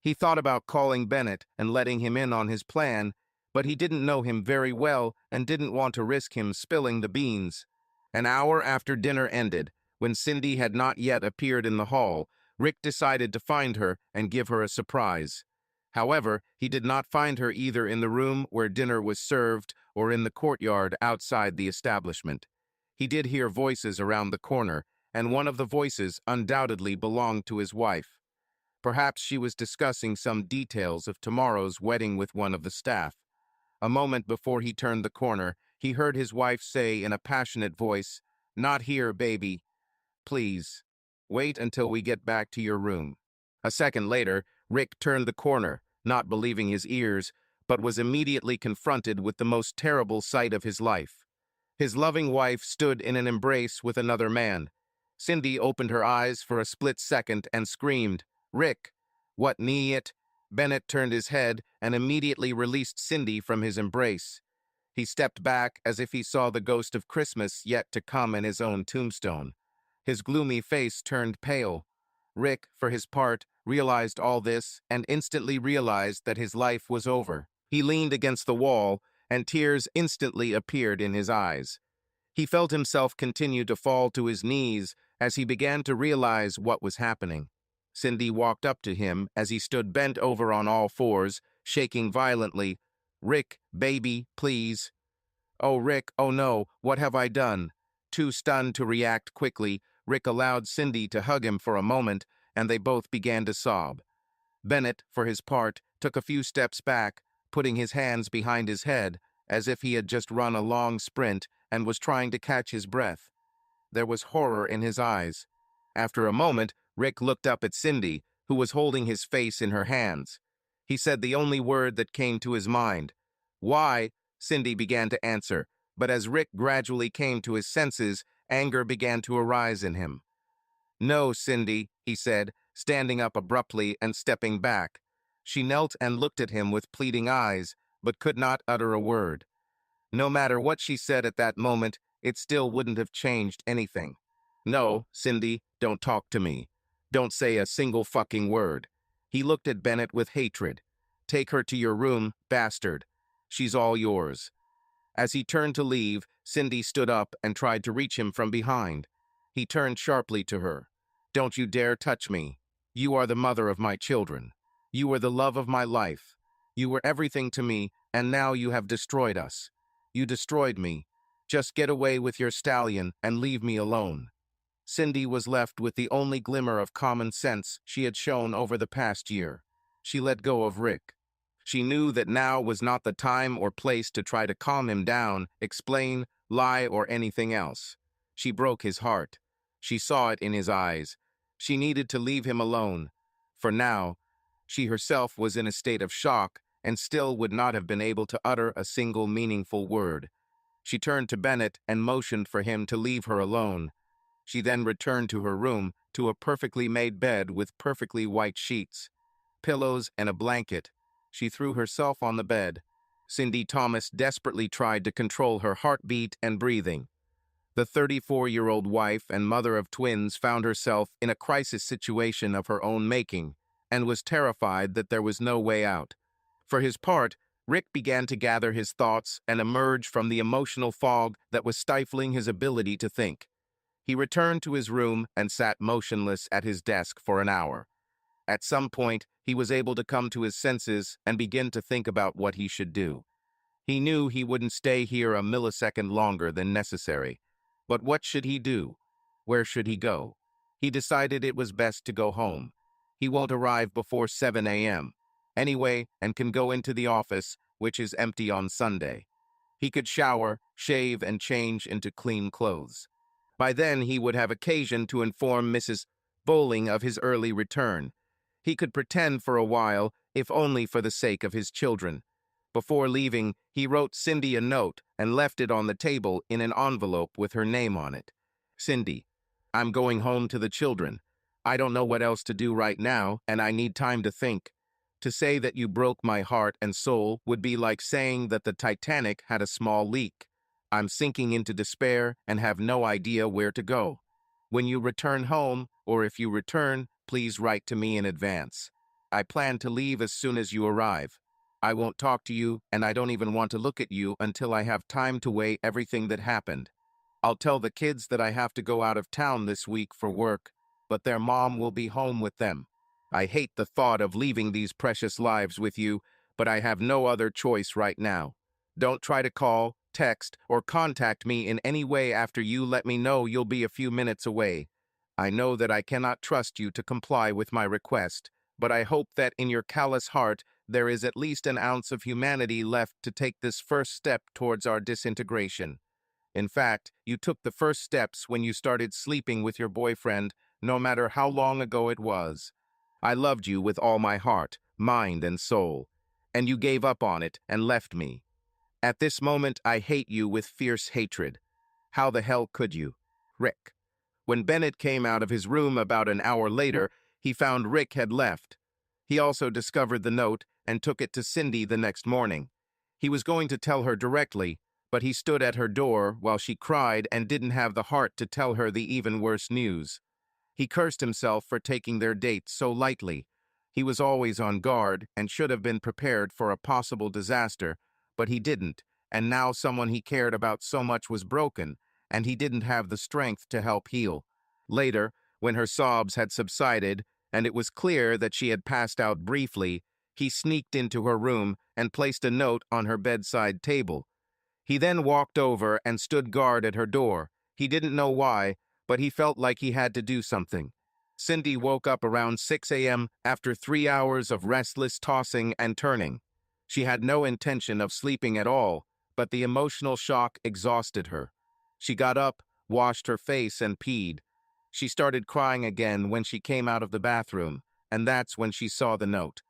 He thought about calling Bennett and letting him in on his plan, but he didn't know him very well and didn't want to risk him spilling the beans. An hour after dinner ended, when Cindy had not yet appeared in the hall, Rick decided to find her and give her a surprise. However, he did not find her either in the room where dinner was served or in the courtyard outside the establishment. He did hear voices around the corner, and one of the voices undoubtedly belonged to his wife. Perhaps she was discussing some details of tomorrow's wedding with one of the staff. A moment before he turned the corner, he heard his wife say in a passionate voice, "Not here, baby. Please, wait until we get back to your room." A second later, Rick turned the corner, not believing his ears, but was immediately confronted with the most terrible sight of his life. His loving wife stood in an embrace with another man. Cindy opened her eyes for a split second and screamed, "Rick, what it?" Bennett turned his head and immediately released Cindy from his embrace. He stepped back as if he saw the ghost of Christmas yet to come in his own tombstone. His gloomy face turned pale. Rick, for his part, realized all this and instantly realized that his life was over. He leaned against the wall, and tears instantly appeared in his eyes. He felt himself continue to fall to his knees as he began to realize what was happening. Cindy walked up to him as he stood bent over on all fours, shaking violently. "Rick, baby, please." "Oh, Rick, oh no, what have I done?" Too stunned to react quickly, Rick allowed Cindy to hug him for a moment, and they both began to sob. Bennett, for his part, took a few steps back, putting his hands behind his head, as if he had just run a long sprint and was trying to catch his breath. There was horror in his eyes. After a moment, Rick looked up at Cindy, who was holding his face in her hands. He said the only word that came to his mind. "Why?" Cindy began to answer, but as Rick gradually came to his senses, anger began to arise in him. "No, Cindy," he said, standing up abruptly and stepping back. She knelt and looked at him with pleading eyes, but could not utter a word. No matter what she said at that moment, it still wouldn't have changed anything. "No, Cindy, don't talk to me. Don't say a single fucking word." He looked at Bennett with hatred. "Take her to your room, bastard. She's all yours." As he turned to leave, Cindy stood up and tried to reach him from behind. He turned sharply to her. "Don't you dare touch me. You are the mother of my children. You were the love of my life. You were everything to me, and now you have destroyed us. You destroyed me. Just get away with your stallion and leave me alone." Cindy was left with the only glimmer of common sense she had shown over the past year. She let go of Rick. She knew that now was not the time or place to try to calm him down, explain, lie, or anything else. She broke his heart. She saw it in his eyes. She needed to leave him alone. For now, she herself was in a state of shock and still would not have been able to utter a single meaningful word. She turned to Bennett and motioned for him to leave her alone. She then returned to her room, to a perfectly made bed with perfectly white sheets, pillows, and a blanket. She threw herself on the bed. Cindy Thomas desperately tried to control her heartbeat and breathing. The 34-year-old wife and mother of twins found herself in a crisis situation of her own making and was terrified that there was no way out. For his part, Rick began to gather his thoughts and emerge from the emotional fog that was stifling his ability to think. He returned to his room and sat motionless at his desk for an hour. At some point, he was able to come to his senses and begin to think about what he should do. He knew he wouldn't stay here a millisecond longer than necessary. But what should he do? Where should he go? He decided it was best to go home. He won't arrive before 7 a.m. anyway and can go into the office, which is empty on Sunday. He could shower, shave, and change into clean clothes. By then, he would have occasion to inform Mrs. Bowling of his early return. He could pretend for a while, if only for the sake of his children. Before leaving, he wrote Cindy a note and left it on the table in an envelope with her name on it. "Cindy, I'm going home to the children. I don't know what else to do right now, and I need time to think. To say that you broke my heart and soul would be like saying that the Titanic had a small leak. I'm sinking into despair and have no idea where to go. When you return home, or if you return, please write to me in advance. I plan to leave as soon as you arrive. I won't talk to you, and I don't even want to look at you until I have time to weigh everything that happened. I'll tell the kids that I have to go out of town this week for work. but their mom will be home with them. I hate the thought of leaving these precious lives with you, but I have no other choice right now. Don't try to call, text, or contact me in any way after you let me know you'll be a few minutes away. I know that I cannot trust you to comply with my request, but I hope that in your callous heart there is at least an ounce of humanity left to take this first step towards our disintegration. In fact, you took the first steps when you started sleeping with your boyfriend, no matter how long ago it was. I loved you with all my heart, mind, and soul, and you gave up on it and left me. At this moment, I hate you with fierce hatred. How the hell could you? Rick. When Bennett came out of his room about an hour later, he found Rick had left. He also discovered the note and took it to Cindy the next morning. He was going to tell her directly, but he stood at her door while she cried and didn't have the heart to tell her the even worse news. He cursed himself for taking their date so lightly. He was always on guard and should have been prepared for a possible disaster, but he didn't, and now someone he cared about so much was broken, and he didn't have the strength to help heal. Later, when her sobs had subsided, and it was clear that she had passed out briefly, he sneaked into her room and placed a note on her bedside table. He then walked over and stood guard at her door. He didn't know why, but he felt like he had to do something. Cindy woke up around 6 a.m. after 3 hours of restless tossing and turning. She had no intention of sleeping at all, but the emotional shock exhausted her. She got up, washed her face, and peed. She started crying again when she came out of the bathroom, and that's when she saw the note.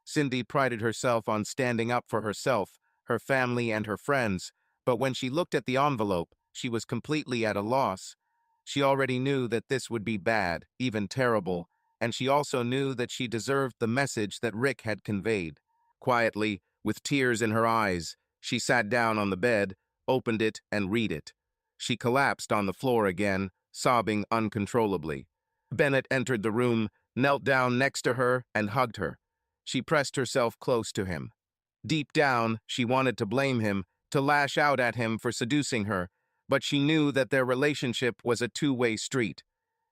Cindy prided herself on standing up for herself, her family, and her friends, but when she looked at the envelope, she was completely at a loss. She already knew that this would be bad, even terrible, and she also knew that she deserved the message that Rick had conveyed. Quietly, with tears in her eyes, she sat down on the bed, opened it, and read it. She collapsed on the floor again, sobbing uncontrollably. Bennett entered the room, knelt down next to her, and hugged her. She pressed herself close to him. Deep down, she wanted to blame him, to lash out at him for seducing her, but she knew that their relationship was a two-way street.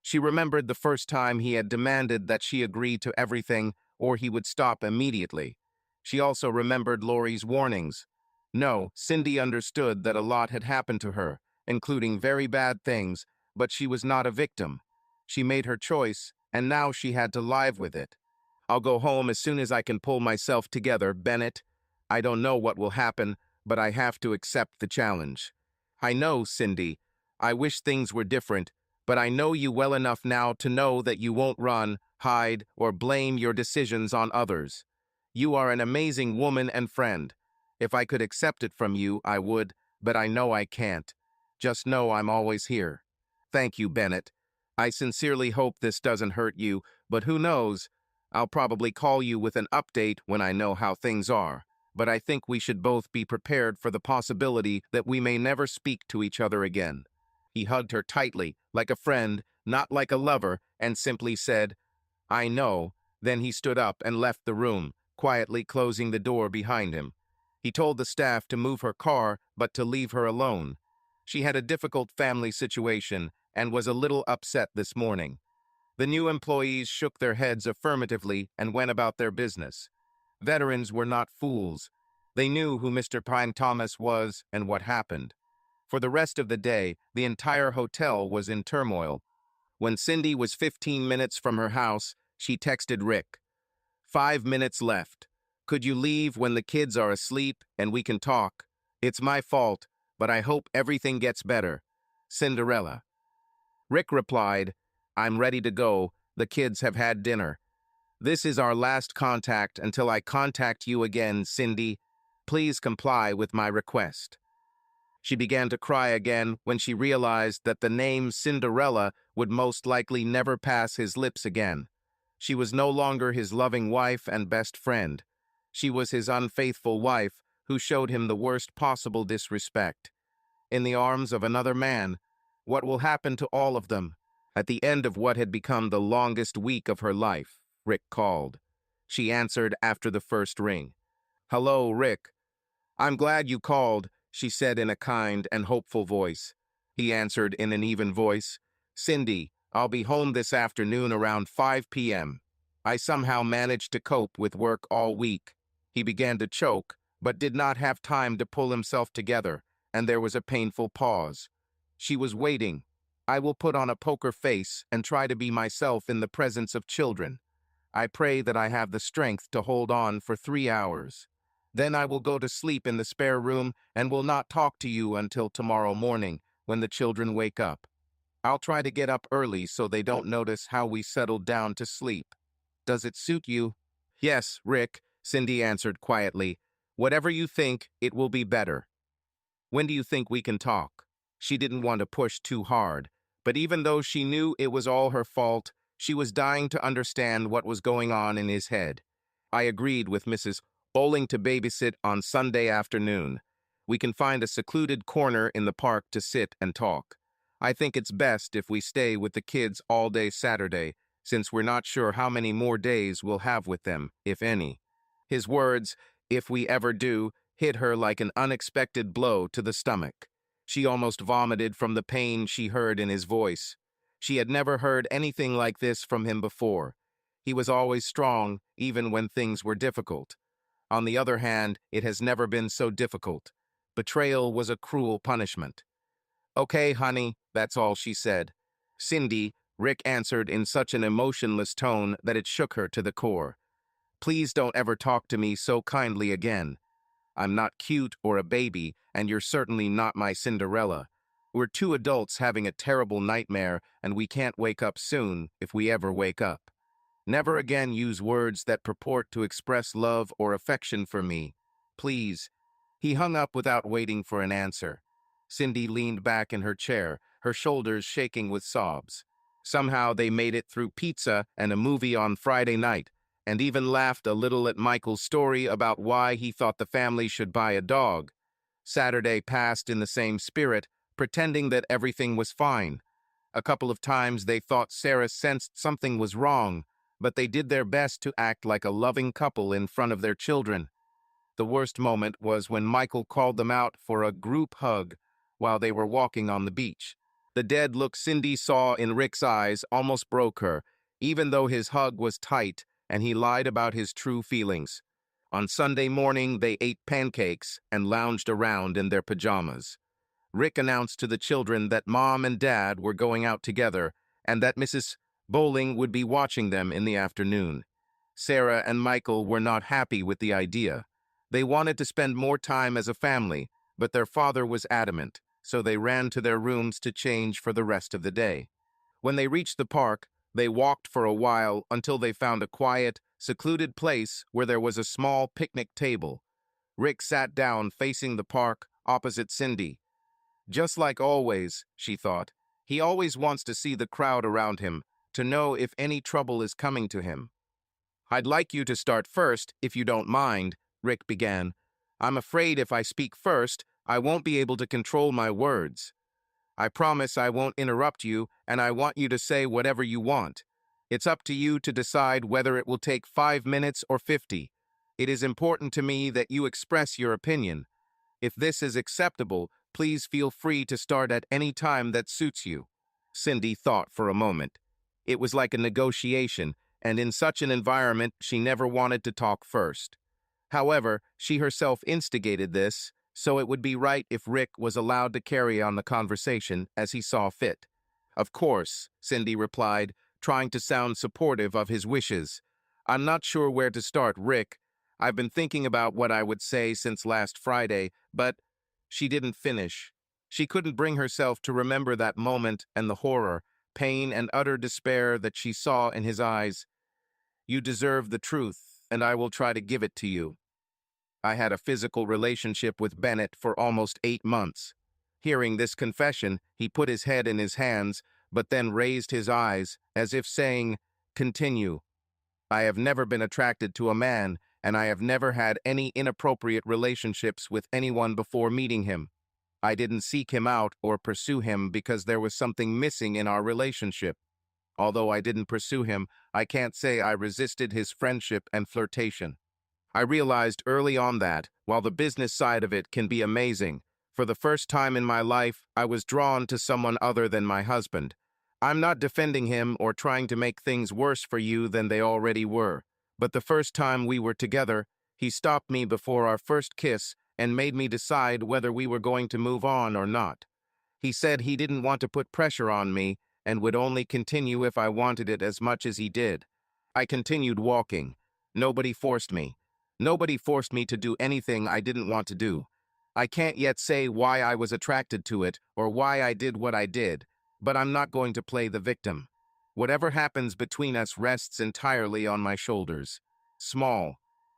She remembered the first time he had demanded that she agree to everything or he would stop immediately. She also remembered Laurie's warnings. No, Cindy understood that a lot had happened to her, including very bad things, but she was not a victim. She made her choice, and now she had to live with it. I'll go home as soon as I can pull myself together, Bennett. I don't know what will happen, but I have to accept the challenge. I know, Cindy. I wish things were different, but I know you well enough now to know that you won't run, hide, or blame your decisions on others. You are an amazing woman and friend. If I could accept it from you, I would, but I know I can't. Just know I'm always here. Thank you, Bennett. I sincerely hope this doesn't hurt you, but who knows? I'll probably call you with an update when I know how things are, but I think we should both be prepared for the possibility that we may never speak to each other again. He hugged her tightly, like a friend, not like a lover, and simply said, I know. Then he stood up and left the room, quietly closing the door behind him. He told the staff to move her car, but to leave her alone. She had a difficult family situation and was a little upset this morning. The new employees shook their heads affirmatively and went about their business. Veterans were not fools. They knew who Mr. Pine Thomas was and what happened. For the rest of the day, the entire hotel was in turmoil. When Cindy was 15 minutes from her house, she texted Rick. 5 minutes left. Could you leave when the kids are asleep and we can talk? It's my fault, but I hope everything gets better. Cinderella. Rick replied, I'm ready to go. The kids have had dinner. This is our last contact until I contact you again, Cindy. Please comply with my request. She began to cry again when she realized that the name Cinderella would most likely never pass his lips again. She was no longer his loving wife and best friend. She was his unfaithful wife who showed him the worst possible disrespect. In the arms of another man, what will happen to all of them? At the end of what had become the longest week of her life, Rick called. She answered after the first ring. Hello, Rick. I'm glad you called, she said in a kind and hopeful voice. He answered in an even voice. Cindy, I'll be home this afternoon around 5 p.m. I somehow managed to cope with work all week. He began to choke, but did not have time to pull himself together, and there was a painful pause. She was waiting. I will put on a poker face and try to be myself in the presence of children. I pray that I have the strength to hold on for 3 hours. Then I will go to sleep in the spare room and will not talk to you until tomorrow morning when the children wake up. I'll try to get up early so they don't notice how we settled down to sleep. Does it suit you? Yes, Rick, Cindy answered quietly. Whatever you think, it will be better. When do you think we can talk? She didn't want to push too hard, but even though she knew it was all her fault, she was dying to understand what was going on in his head. I agreed with Mrs. Bowling to babysit on Sunday afternoon. We can find a secluded corner in the park to sit and talk. I think it's best if we stay with the kids all day Saturday, since we're not sure how many more days we'll have with them, if any. His words, "if we ever do," hit her like an unexpected blow to the stomach. She almost vomited from the pain she heard in his voice. She had never heard anything like this from him before. He was always strong, even when things were difficult. On the other hand, it has never been so difficult. Betrayal was a cruel punishment. Okay, honey, that's all she said. Cindy, Rick answered in such an emotionless tone that it shook her to the core. Please don't ever talk to me so kindly again. I'm not cute or a baby, and you're certainly not my Cinderella. We're two adults having a terrible nightmare, and we can't wake up soon, if we ever wake up. Never again use words that purport to express love or affection for me. Please. He hung up without waiting for an answer. Cindy leaned back in her chair, her shoulders shaking with sobs. Somehow they made it through pizza and a movie on Friday night, and even laughed a little at Michael's story about why he thought the family should buy a dog. Saturday passed in the same spirit, pretending that everything was fine. A couple of times they thought Sarah sensed something was wrong, but they did their best to act like a loving couple in front of their children. The worst moment was when Michael called them out for a group hug while they were walking on the beach. The dead look Cindy saw in Rick's eyes almost broke her, even though his hug was tight and he lied about his true feelings. On Sunday morning, they ate pancakes and lounged around in their pajamas. Rick announced to the children that Mom and Dad were going out together and that Mrs. Bowling would be watching them in the afternoon. Sarah and Michael were not happy with the idea. They wanted to spend more time as a family, but their father was adamant, so they ran to their rooms to change for the rest of the day. When they reached the park, they walked for a while until they found a quiet, secluded place where there was a small picnic table. Rick sat down facing the park opposite Cindy. Just like always, she thought, he always wants to see the crowd around him, to know if any trouble is coming to him. I'd like you to start first, if you don't mind, Rick began. I'm afraid if I speak first, I won't be able to control my words. I promise I won't interrupt you, and I want you to say whatever you want. It's up to you to decide whether it will take 5 minutes or 50. It is important to me that you express your opinion. If this is acceptable, please feel free to start at any time that suits you. Cindy thought for a moment. It was like a negotiation, and in such an environment, she never wanted to talk first. However, she herself instigated this, so it would be right if Rick was allowed to carry on the conversation as he saw fit. Of course, Cindy replied, trying to sound supportive of his wishes. I'm not sure where to start, Rick. I've been thinking about what I would say since last Friday, but she didn't finish. She couldn't bring herself to remember that moment and the horror, pain, and utter despair that she saw in his eyes. You deserve the truth, and I will try to give it to you. I had a physical relationship with Bennett for almost 8 months. Hearing this confession, he put his head in his hands, but then raised his eyes, as if saying, "Continue. I have never been attracted to a man, and I have never had any inappropriate relationships with anyone before meeting him. I didn't seek him out or pursue him because there was something missing in our relationship. Although I didn't pursue him, I can't say I resisted his friendship and flirtation. I realized early on that, while the business side of it can be amazing, for the first time in my life, I was drawn to someone other than my husband. I'm not defending him or trying to make things worse for you than they already were. But the first time we were together, he stopped me before our first kiss and made me decide whether we were going to move on or not. He said he didn't want to put pressure on me and would only continue if I wanted it as much as he did. I continued walking. Nobody forced me. Nobody forced me to do anything I didn't want to do. I can't yet say why I was attracted to it or why I did what I did, but I'm not going to play the victim. Whatever happens between us rests entirely on my shoulders. Small.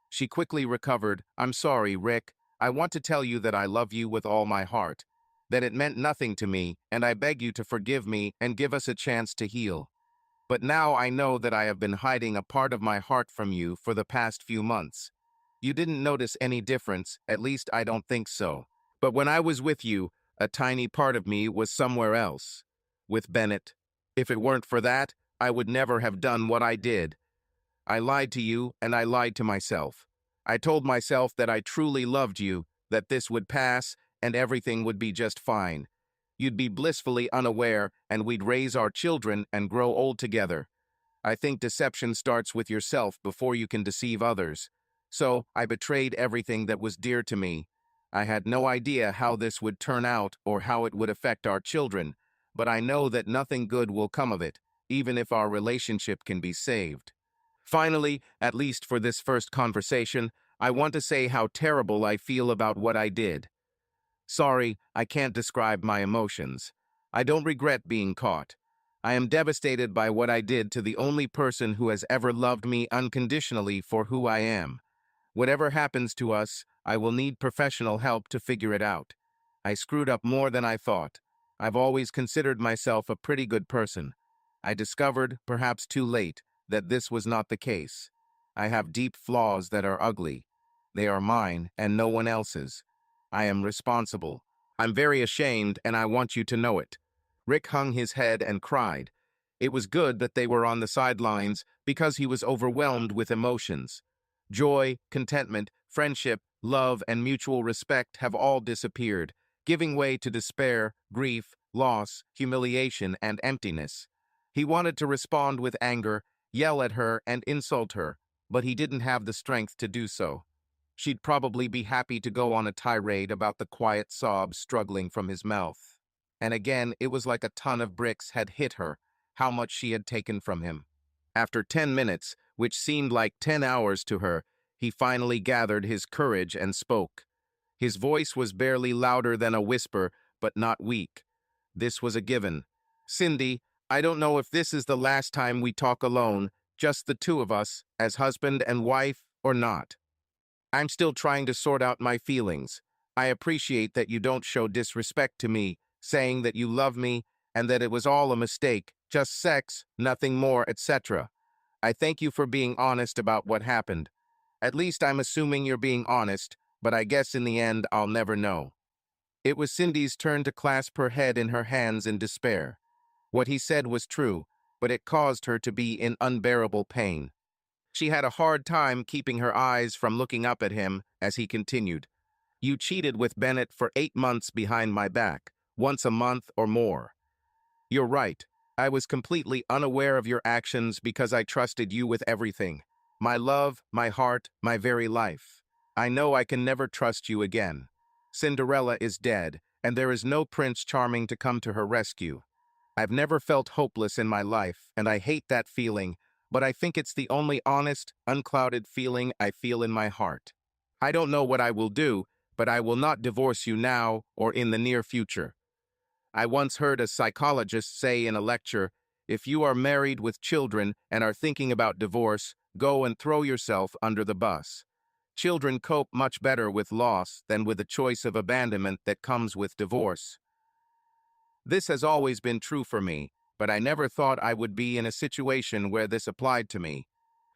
She quickly recovered. I'm sorry, Rick. I want to tell you that I love you with all my heart, that it meant nothing to me, and I beg you to forgive me and give us a chance to heal. But now I know that I have been hiding a part of my heart from you for the past few months. You didn't notice any difference, at least I don't think so. But when I was with you, a tiny part of me was somewhere else. With Bennett. If it weren't for that, I would never have done what I did. I lied to you, and I lied to myself. I told myself that I truly loved you, that this would pass, and everything would be just fine. You'd be blissfully unaware, and we'd raise our children and grow old together. I think deception starts with yourself before you can deceive others. So, I betrayed everything that was dear to me. I had no idea how this would turn out or how it would affect our children, but I know that nothing good will come of it, even if our relationship can be saved. Finally, at least for this first conversation, I want to say how terrible I feel about what I did. Sorry, I can't describe my emotions. I don't regret being caught. I am devastated by what I did to the only person who has ever loved me unconditionally for who I am. Whatever happens to us, I will need professional help to figure it out. I screwed up more than I thought. I've always considered myself a pretty good person. I discovered, perhaps too late, that this was not the case. I have deep flaws that are ugly. They are mine and no one else's. I am responsible. I'm very ashamed and I want you to know it. Rick hung his head and cried. It was good that they were on the sidelines because he was overwhelmed with emotions. Joy, contentment, friendship, love, and mutual respect have all disappeared, giving way to despair, grief, loss, humiliation, and emptiness. He wanted to respond with anger, yell at her, and insult her, but he didn't have the strength to do so. She'd probably be happy to go on a tirade about the quiet sobs struggling from his mouth. And again, it was like a ton of bricks had hit her, how much she had taken from him. After 10 minutes, which seemed like 10 hours to her, he finally gathered his courage and spoke. His voice was barely louder than a whisper, but not weak. This was a given. Cindy, I don't know if this is the last time we talk alone, just the two of us, as husband and wife, or not. I'm still trying to sort out my feelings. I appreciate that you don't show disrespect to me, saying that you love me and that it was all a mistake, just sex, nothing more, etc. I thank you for being honest about what happened. At least I'm assuming you're being honest, but I guess in the end I'll never know. It was Cindy's turn to clasp her head in her hands in despair. What he said was true, but it caused her to be in unbearable pain. She had a hard time keeping her eyes from looking up at him as he continued. You cheated with Bennett for 8 months behind my back, once a month or more. You're right. I was completely unaware of your actions because I trusted you with everything. My love, my heart, my very life. I know I can never trust you again. Cinderella is dead, and there is no Prince Charming to come to her rescue. I've never felt hopeless in my life, and I hate that feeling, but I think it's the only honest, unclouded feeling I feel in my heart. I don't know what I will do, but I will not divorce you now or in the near future. I once heard a psychologist say in a lecture, if you are married with children and are thinking about divorce, go and throw yourself under the bus. Children cope much better with loss than with the choice of abandonment that comes with divorce. This has always been true for me, but I never thought I would be in a situation where this applied to me.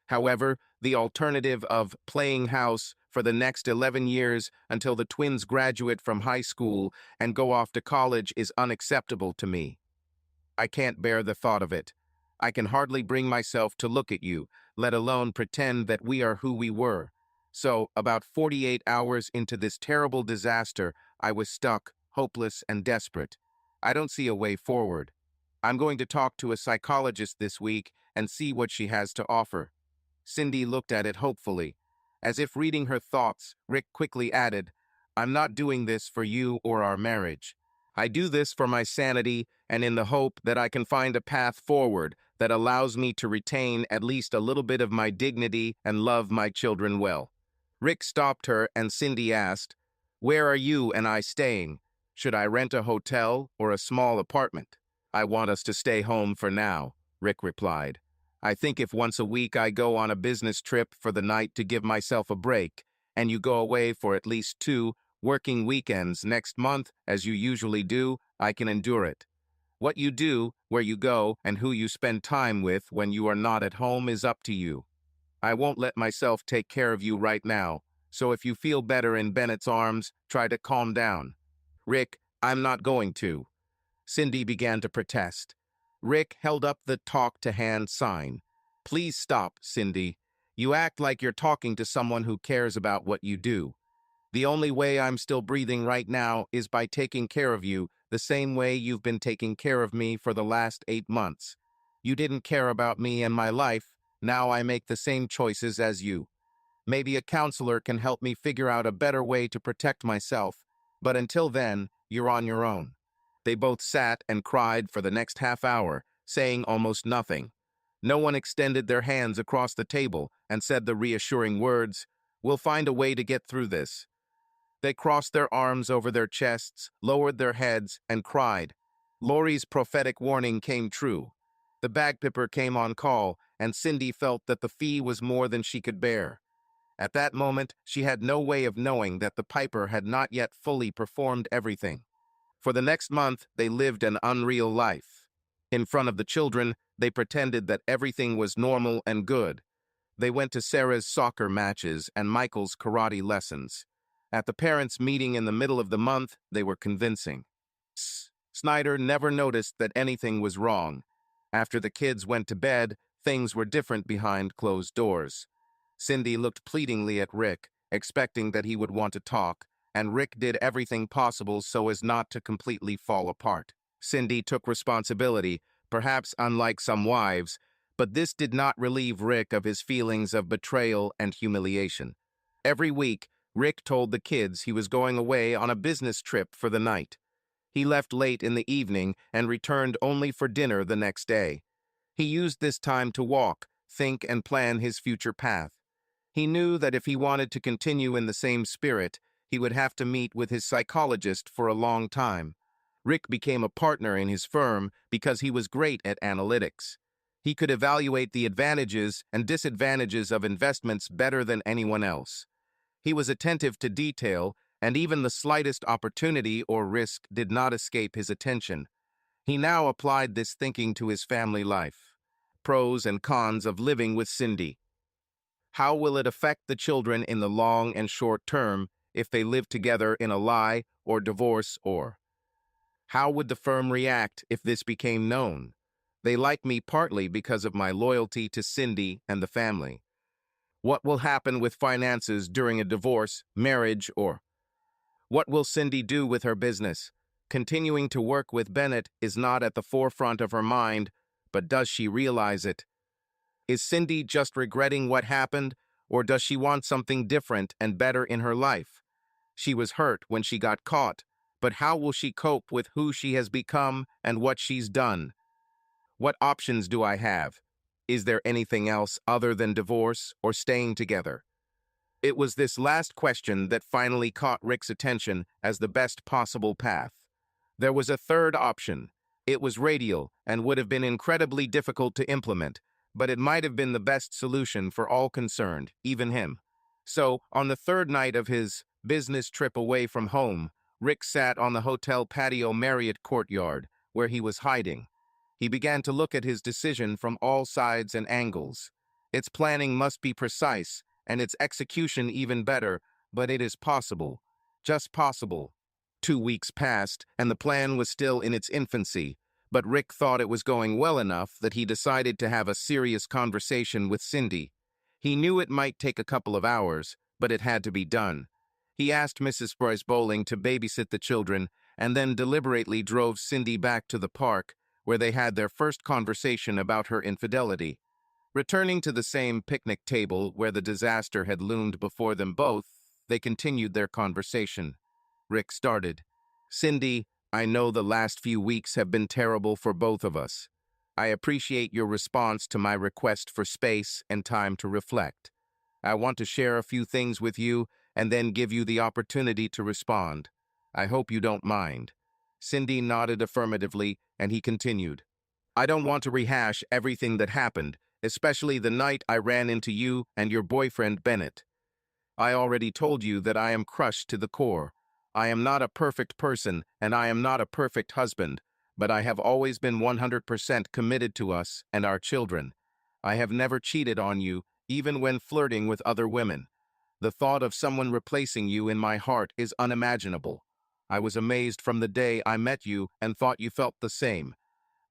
However, the alternative of playing house for the next 11 years until the twins graduate from high school and go off to college is unacceptable to me. I can't bear the thought of it. I can hardly bring myself to look at you, let alone pretend that we are who we were. So, about 48 hours into this terrible disaster, I was stuck, hopeless, and desperate. I don't see a way forward. I'm going to talk to a psychologist this week and see what she has to offer. Cindy looked at it hopefully. As if reading her thoughts, Rick quickly added, I'm not doing this for you or our marriage. I do this for my sanity and in the hope that I can find a path forward that allows me to retain at least a little bit of my dignity and love my children well. Rick stopped her and Cindy asked, Where are you and I staying? Should I rent a hotel or a small apartment? I want us to stay home for now, Rick replied. I think if once a week I go on a business trip for the night to give myself a break, and you go away for at least 2 working weekends next month, as you usually do, I can endure it. What you do, where you go, and who you spend time with when you are not at home is up to you. I won't let myself take care of you right now, so if you feel better in Bennett's arms, try to calm down. Rick, I'm not going to. Cindy began to protest. Rick held up the talk-to-hand sign. Please stop, Cindy. You act like you're talking to someone who cares about what you do. The only way I'm still breathing right now is by taking care of you the same way you've been taking care of me for the last 8 months. You didn't care about me and my life. Now I make the same choices as you. Maybe a counselor can help me figure out a better way to protect myself, but until then, you're on your own. They both sat and cried for the next half hour, saying almost nothing. No one extended their hands across the table and said the reassuring words, We'll find a way to get through this. They crossed their arms over their chests, lowered their heads, and cried. Laurie's prophetic warning came true. The bagpiper came on call, and Cindy felt that the fee was more than she could bear. At that moment, she had no way of knowing that the piper had not yet fully performed everything. For the next month, they lived an unreal life. In front of the children, they pretended that everything was normal and good. They went to Sarah's soccer matches and Michael's karate lessons. At the parents' meeting in the middle of the month, they were convincing. Snyder never noticed that anything was wrong. After the kids went to bed, things were different behind closed doors. Cindy looked pleadingly at Rick, expecting that he would want to talk, and Rick did everything possible so as not to completely fall apart. Cindy took responsibility, perhaps unlike some wives, but this did not relieve Rick of his feelings of betrayal and humiliation. Every week, Rick told the kids he was going away on a business trip for the night. He left late in the evening and returned only for dinner the next day. He used this time to walk, think, and plan his future path. He knew that if he wanted to continue in the same spirit, he would have to meet with his psychologist for a long time. Rick became a partner in his firm because he was great at analytics. He could evaluate the advantages and disadvantages of investments better than anyone else. He was attentive to detail, and even the slightest opportunity or risk did not escape his attention. He now applied this thinking to his family life. Pros and cons of living with Cindy. How will it affect the children in the long and short term if they live together in a lie or divorce or? How would the firm react if this became known? They like me partly because of my loyalty to Cindy and the family. What will happen with finances during a divorce, marriage, or? What will Cindy do with her business? Continuing to work with Bennett is not at the forefront of her mind, but does she realize it? Is Cindy just regretting what happened, or does she want something different and better in her life? She was hurt when she got caught, but how will she cope with who she has become and what she's done? What options do I have? Is there anything else other than divorce or staying together? It was this last question that finally caught Rick's attention as the best possible path. There was a third option. It was radical and would have been incredibly difficult to implement, but it might have been the best solution for all concerned, even him. So, on the third night of his business trip away from home, Rick sat on the hotel patio Marriott courtyard, where he was hiding. He began to look at his decision from all sides and angles. Its planning must be precise, and its execution even better, but it is possible. Just possible. 2 weeks passed, and the plan was still in its infancy, but Rick thought it was going well enough that he decided to have a serious conversation with Cindy. He knew it might take a couple of hours, but it had to be done. He asked Mrs. Bryce Bowling to babysit the children, and then deliberately drove Cindy back to the park, where they had their first conversation about her infidelity. Returning to the same picnic table where the disaster had loomed before them both, they continued their conversation. Rick started. "Cindy, I know the last few weeks have been terrible for both of us. I appreciate your response to my request for space and time to reflect. I want to share a few things with you and then give you the opportunity to respond. I hope you don't mind." Cindy nodded affirmatively, and he continued. "I don't want to rehash everything that happened, especially the night I ran into you and your boyfriend Bennett. I already told you that I am crushed to the core. I am not a perfect person, and I am not a perfect husband, but I have always been 100% committed to us and our children. I have never cheated on you, even when flirting with other women. The thought of someone replacing you in my heart is unimaginable. I was amazed from the day I met you and thought you felt the same.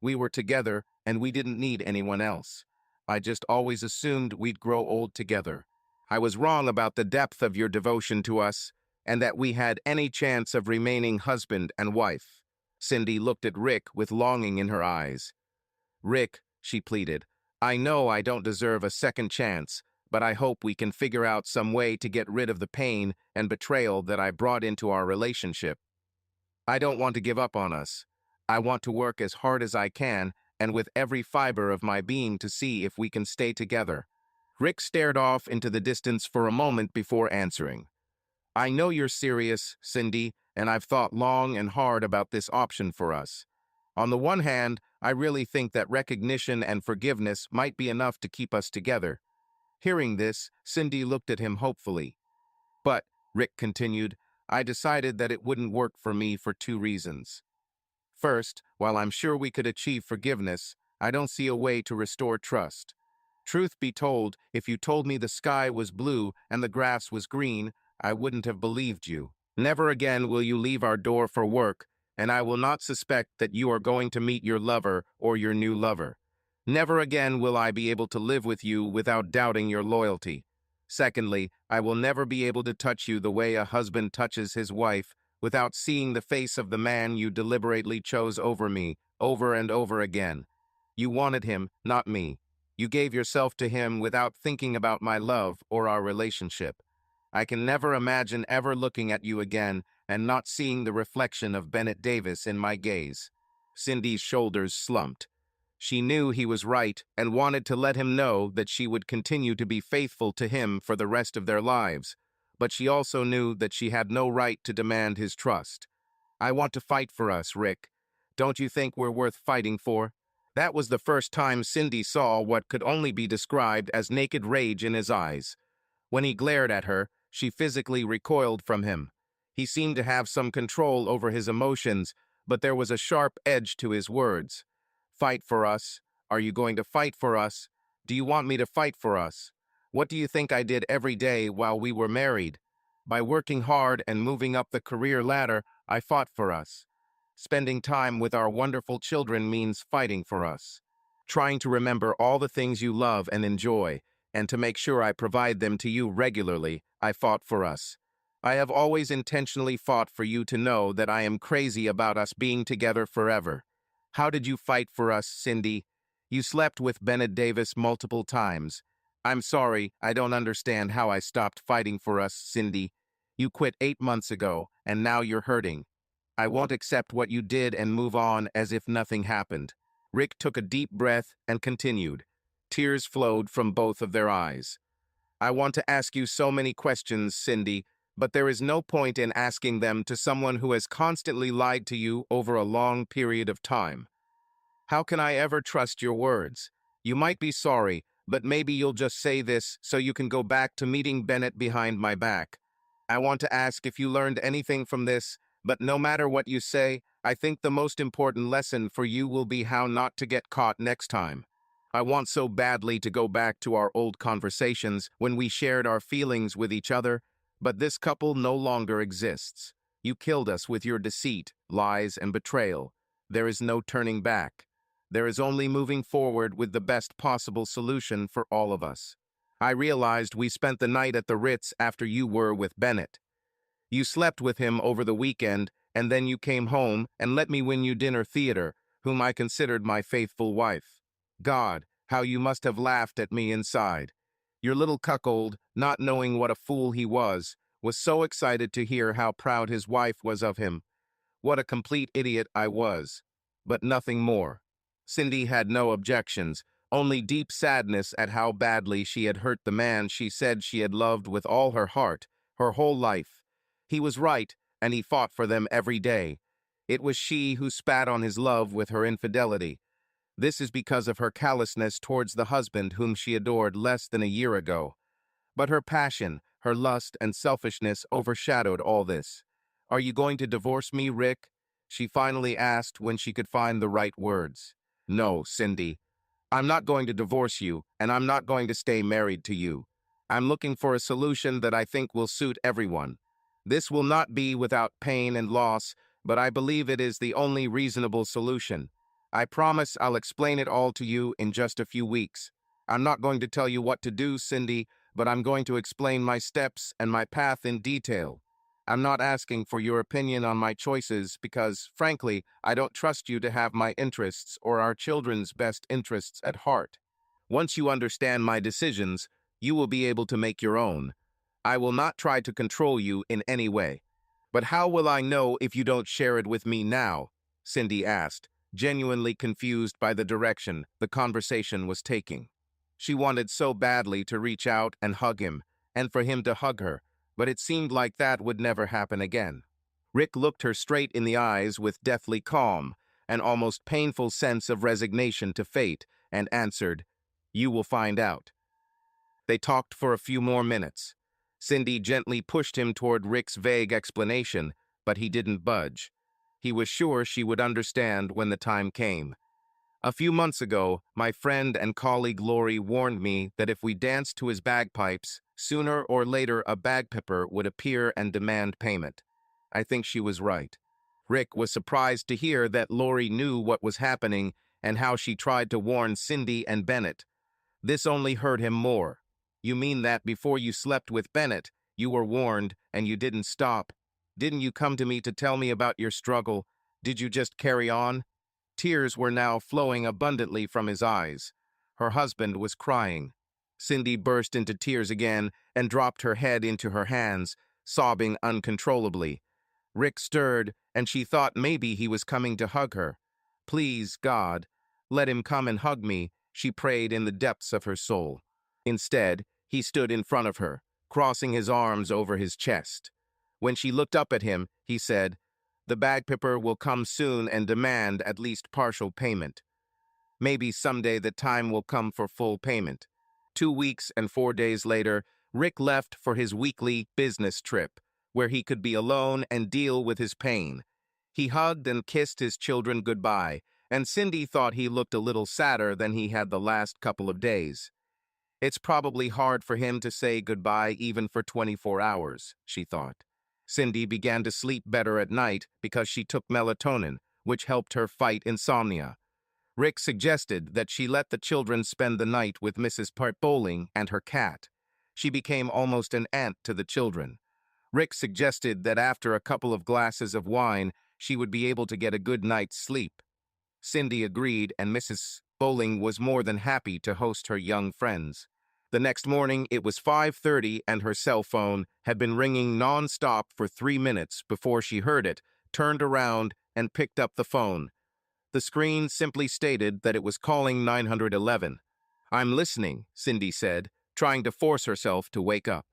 We were together, and we didn't need anyone else. I just always assumed we'd grow old together. I was wrong about the depth of your devotion to us, and that we had any chance of remaining husband and wife." Cindy looked at Rick with longing in her eyes. "Rick," she pleaded, "I know I don't deserve a second chance, but I hope we can figure out some way to get rid of the pain and betrayal that I brought into our relationship. I don't want to give up on us. I want to work as hard as I can and with every fiber of my being to see if we can stay together." Rick stared off into the distance for a moment before answering. "I know you're serious, Cindy, and I've thought long and hard about this option for us. On the one hand, I really think that recognition and forgiveness might be enough to keep us together." Hearing this, Cindy looked at him hopefully. "But," Rick continued, "I decided that it wouldn't work for me for two reasons. First, while I'm sure we could achieve forgiveness, I don't see a way to restore trust. Truth be told, if you told me the sky was blue and the grass was green, I wouldn't have believed you. Never again will you leave our door for work, and I will not suspect that you are going to meet your lover or your new lover. Never again will I be able to live with you without doubting your loyalty. Secondly, I will never be able to touch you the way a husband touches his wife without seeing the face of the man you deliberately chose over me, over and over again. You wanted him, not me. You gave yourself to him without thinking about my love or our relationship. I can never imagine ever looking at you again and not seeing the reflection of Bennett Davis in my gaze." Cindy's shoulders slumped. She knew he was right and wanted to let him know that she would continue to be faithful to him for the rest of their lives, but she also knew that she had no right to demand his trust. "I want to fight for us, Rick. Don't you think we're worth fighting for?" That was the first time Cindy saw what could only be described as naked rage in his eyes. When he glared at her, she physically recoiled from him. He seemed to have some control over his emotions, but there was a sharp edge to his words. "Fight for us? Are you going to fight for us? Do you want me to fight for us? What do you think I did every day while we were married? By working hard and moving up the career ladder, I fought for us. Spending time with our wonderful children means fighting for us. Trying to remember all the things you love and enjoy, and to make sure I provide them to you regularly, I fought for us. I have always intentionally fought for you to know that I am crazy about us being together forever. How did you fight for us, Cindy? You slept with Bennett Davis multiple times. I'm sorry, I don't understand how I stopped fighting for us, Cindy. You quit 8 months ago, and now you're hurting. I won't accept what you did and move on as if nothing happened." Rick took a deep breath and continued. Tears flowed from both of their eyes. "I want to ask you so many questions, Cindy, but there is no point in asking them to someone who has constantly lied to you over a long period of time. How can I ever trust your words? You might be sorry, but maybe you'll just say this so you can go back to meeting Bennett behind my back. I want to ask if you learned anything from this, but no matter what you say, I think the most important lesson for you will be how not to get caught next time. I want so badly to go back to our old conversations when we shared our feelings with each other, but this couple no longer exists. You killed us with your deceit, lies, and betrayal. There is no turning back. There is only moving forward with the best possible solution for all of us. I realized we spent the night at the Ritz after you were with Bennett. You slept with him over the weekend, and then you came home and let me win you dinner theater, whom I considered my faithful wife. God, how you must have laughed at me inside. Your little cuckold, not knowing what a fool he was so excited to hear how proud his wife was of him. What a complete idiot I was. But nothing more. Cindy had no objections, only deep sadness at how badly she had hurt the man she said she had loved with all her heart, her whole life. He was right, and he fought for them every day. It was she who spat on his love with her infidelity. This is because of her callousness towards the husband whom she adored less than a year ago. But her passion, her lust, and selfishness overshadowed all this. "Are you going to divorce me, Rick?" she finally asked when she could find the right words. "No, Cindy. I'm not going to divorce you, and I'm not going to stay married to you. I'm looking for a solution that I think will suit everyone. This will not be without pain and loss, but I believe it is the only reasonable solution. I promise I'll explain it all to you in just a few weeks. I'm not going to tell you what to do, Cindy, but I'm going to explain my steps and my path in detail. I'm not asking for your opinion on my choices because, frankly, I don't trust you to have my interests or our children's best interests at heart. Once you understand my decisions, you will be able to make your own. I will not try to control you in any way." "But how will I know if you don't share it with me now?" Cindy asked, genuinely confused by the direction the conversation was taking. She wanted so badly to reach out and hug him, and for him to hug her, but it seemed like that would never happen again. Rick looked her straight in the eyes with deathly calm, an almost painful sense of resignation to fate, and answered, "You will find out." They talked for a few more minutes. Cindy gently pushed him toward Rick's vague explanation, but he didn't budge. He was sure she would understand when the time came. "A few months ago, my friend and colleague Lori warned me that if we danced to his bagpipes, sooner or later a bagpiper would appear and demand payment. I think she was right." Rick was surprised to hear that Lori knew what was happening and how she tried to warn Cindy and Bennett. This only hurt him more. "You mean that before you slept with Bennett, you were warned and you didn't stop? Didn't you come to me to tell me about your struggle? Did you just carry on?" Tears were now flowing abundantly from his eyes. Her husband was crying. Cindy burst into tears again and dropped her head into her hands, sobbing uncontrollably. Rick stirred, and she thought maybe he was coming to hug her. "Please, God, let him come and hug me," she prayed in the depths of her soul. Instead, he stood in front of her, crossing his arms over his chest. When she looked up at him, he said, "The bagpiper will come soon and demand at least partial payment. Maybe someday the time will come for full payment." 2 weeks and 4 days later, Rick left for his weekly business trip, where he could be alone and deal with his pain. He hugged and kissed his children goodbye, and Cindy thought he looked a little sadder than he had the last couple of days. It's probably hard for him to say goodbye even for 24 hours, she thought. Cindy began to sleep better at night because she took melatonin, which helped her fight insomnia. Rick suggested that she let the children spend the night with Mrs. Bowling and her cat. She became almost an aunt to the children. Rick suggested that after a couple of glasses of wine, she would be able to get a good night's sleep. Cindy agreed, and Mrs. Bowling was more than happy to host her young friends. The next morning, it was 5:30, and her cell phone had been ringing non-stop for 3 minutes before she heard it, turned around, and picked up the phone. The screen simply stated that it was calling 911. "I'm listening," Cindy said, trying to force herself to wake up.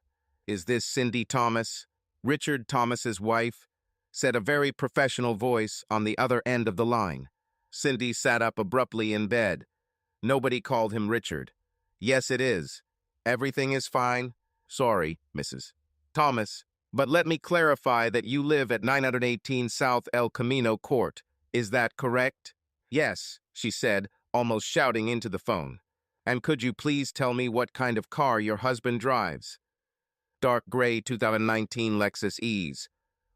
"Is this Cindy Thomas?" "Richard Thomas's wife," said a very professional voice on the other end of the line. Cindy sat up abruptly in bed. "Nobody called him Richard." "Yes, it is. Everything is fine. Sorry, Mrs. Thomas. But let me clarify that you live at 918 South El Camino Court. Is that correct?" "Yes," she said, almost shouting into the phone. "And could you please tell me what kind of car your husband drives?" "Dark gray 2019 Lexus Ease."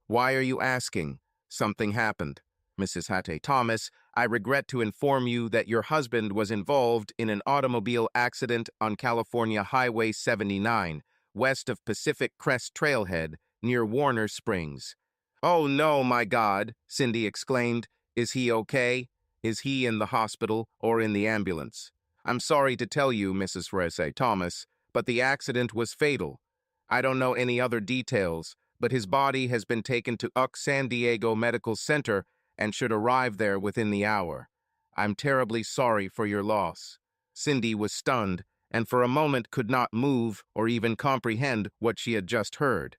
"Why are you asking?" "Something happened, Mrs. Hatte Thomas. I regret to inform you that your husband was involved in an automobile accident on California Highway 79, west of Pacific Crest Trailhead, near Warner Springs." "Oh no, my God," Cindy exclaimed. "Is he okay?" Is he in the hospital or in the ambulance? I'm sorry to tell you, Mrs. Thomas, but the accident was fatal. I don't know any other details, but his body has been taken to San Diego Medical Center and should arrive there within the hour. I'm terribly sorry for your loss. Cindy was stunned and for a moment could not move or even comprehend what she had just heard.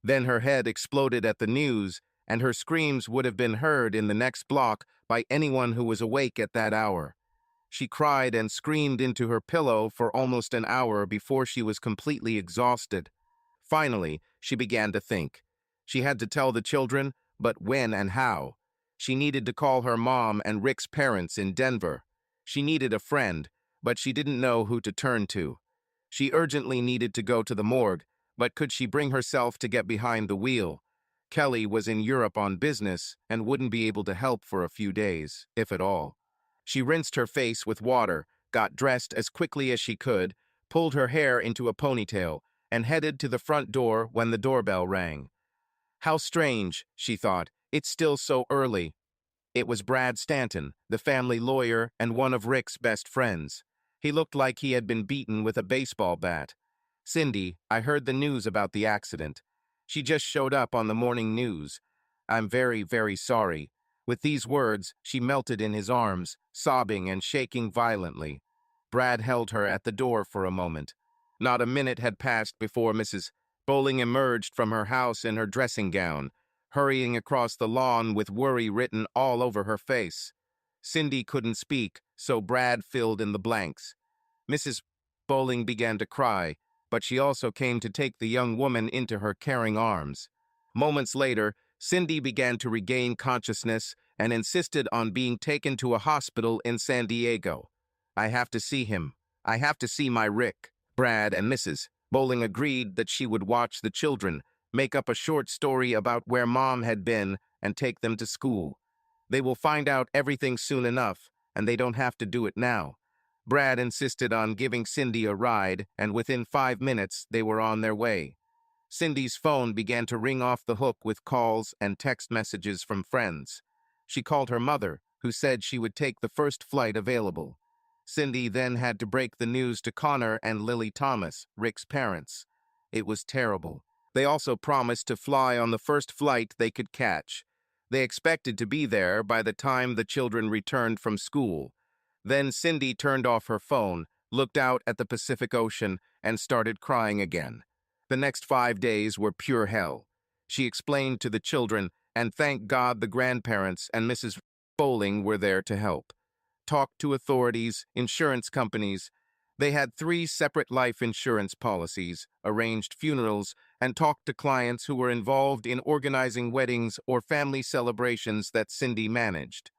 Then her head exploded at the news, and her screams would have been heard in the next block by anyone who was awake at that hour. She cried and screamed into her pillow for almost an hour before she was completely exhausted. Finally, she began to think. She had to tell the children, but when and how? She needed to call her mom and Rick's parents in Denver. She needed a friend, but she didn't know who to turn to. She urgently needed to go to the morgue, but could she bring herself to get behind the wheel? Kelly was in Europe on business and wouldn't be able to help for a few days, if at all. She rinsed her face with water, got dressed as quickly as she could, pulled her hair into a ponytail, and headed to the front door when the doorbell rang. How strange, she thought, it's still so early. It was Brad Stanton, the family lawyer and one of Rick's best friends. He looked like he had been beaten with a baseball bat. Cindy, I heard the news about the accident. She just showed up on the morning news. I'm very, very sorry. With these words, she melted in his arms, sobbing and shaking violently. Brad held her at the door for a moment. Not a minute had passed before Mrs. Bowling emerged from her house in her dressing gown, hurrying across the lawn with worry written all over her face. Cindy couldn't speak, so Brad filled in the blanks. Mrs. Bowling began to cry, but she also came to take the young woman into her caring arms. Moments later, Cindy began to regain consciousness and insisted on being taken to a hospital in San Diego. I have to see him. I have to see my Rick. Brad and Mrs. Bowling agreed that she would watch the children, make up a short story about where Mom had been, and take them to school. They will find out everything soon enough, and they don't have to do it now. Brad insisted on giving Cindy a ride, and within 5 minutes, they were on their way. Cindy's phone began to ring off the hook with calls and text messages from friends. She called her mother, who said she would take the first flight available. Cindy then had to break the news to Connor and Lily Thomas, Rick's parents. It was terrible. They also promised to fly on the first flight they could catch. They expected to be there by the time the children returned from school. Then Cindy turned off her phone, looked out at the Pacific Ocean, and started crying again. The next 5 days were pure hell. She explained to the children, and thank God the grandparents and Mrs. Bowling were there to help. Talked to authorities, insurance companies. They had 3 separate life insurance policies, arranged funerals, and talked to clients who were involved in organizing weddings or family celebrations that Cindy managed.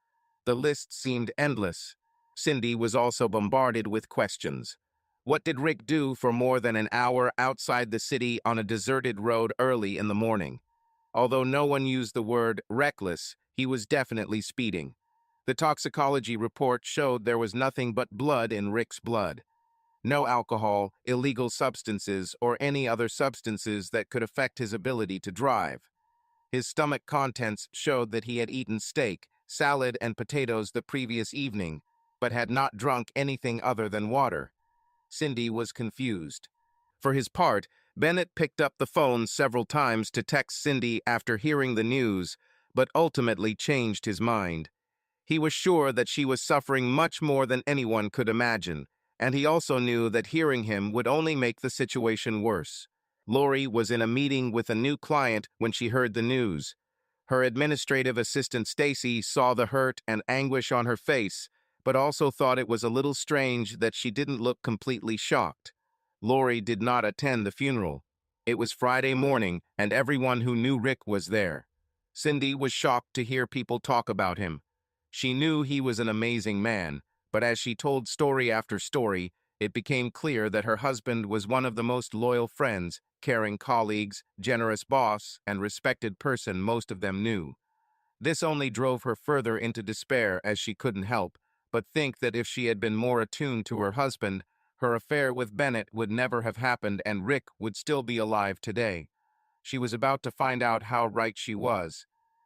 The list seemed endless. Cindy was also bombarded with questions. What did Rick do for more than an hour outside the city on a deserted road early in the morning? Although no one used the word reckless, he was definitely speeding. The toxicology report showed there was nothing but blood in Rick's blood. No alcohol, illegal substances, or any other substances that could affect his ability to drive. His stomach contents showed that he had eaten steak, salad, and potatoes the previous evening, but had not drunk anything other than water. Cindy was confused. For his part, Bennett picked up the phone several times to text Cindy after hearing the news, but ultimately changed his mind. He was sure that she was suffering much more than anyone could imagine, and he also knew that hearing him would only make the situation worse. Lori was in a meeting with a new client when she heard the news. Her administrative assistant Stacy saw the hurt and anguish on her face, but also thought it was a little strange that she didn't look completely shocked. Lori did not attend the funeral. It was Friday morning, and everyone who knew Rick was there. Cindy was shocked to hear people talk about him. She knew he was an amazing man, but as she told story after story, it became clear that her husband was one of the most loyal friends, caring colleagues, generous boss, and respected person most of them knew. This only drove her further into despair as she couldn't help but think that if she had been more attuned to her husband, her affair with Bennett would never have happened and Rick would still be alive today. She was about to find out how right she was.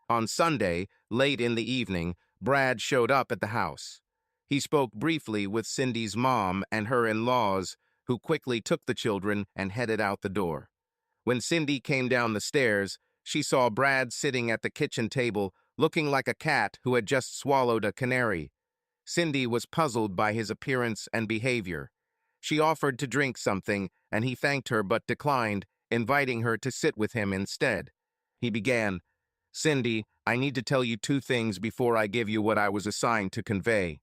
On Sunday, late in the evening, Brad showed up at the house. He spoke briefly with Cindy's mom and her in-laws, who quickly took the children and headed out the door. When Cindy came down the stairs, she saw Brad sitting at the kitchen table, looking like a cat who had just swallowed a canary. Cindy was puzzled by his appearance and behavior. She offered to drink something, and he thanked her but declined, inviting her to sit with him instead. He began, "Cindy, I need to tell you two things before I give you what I was assigned to convey.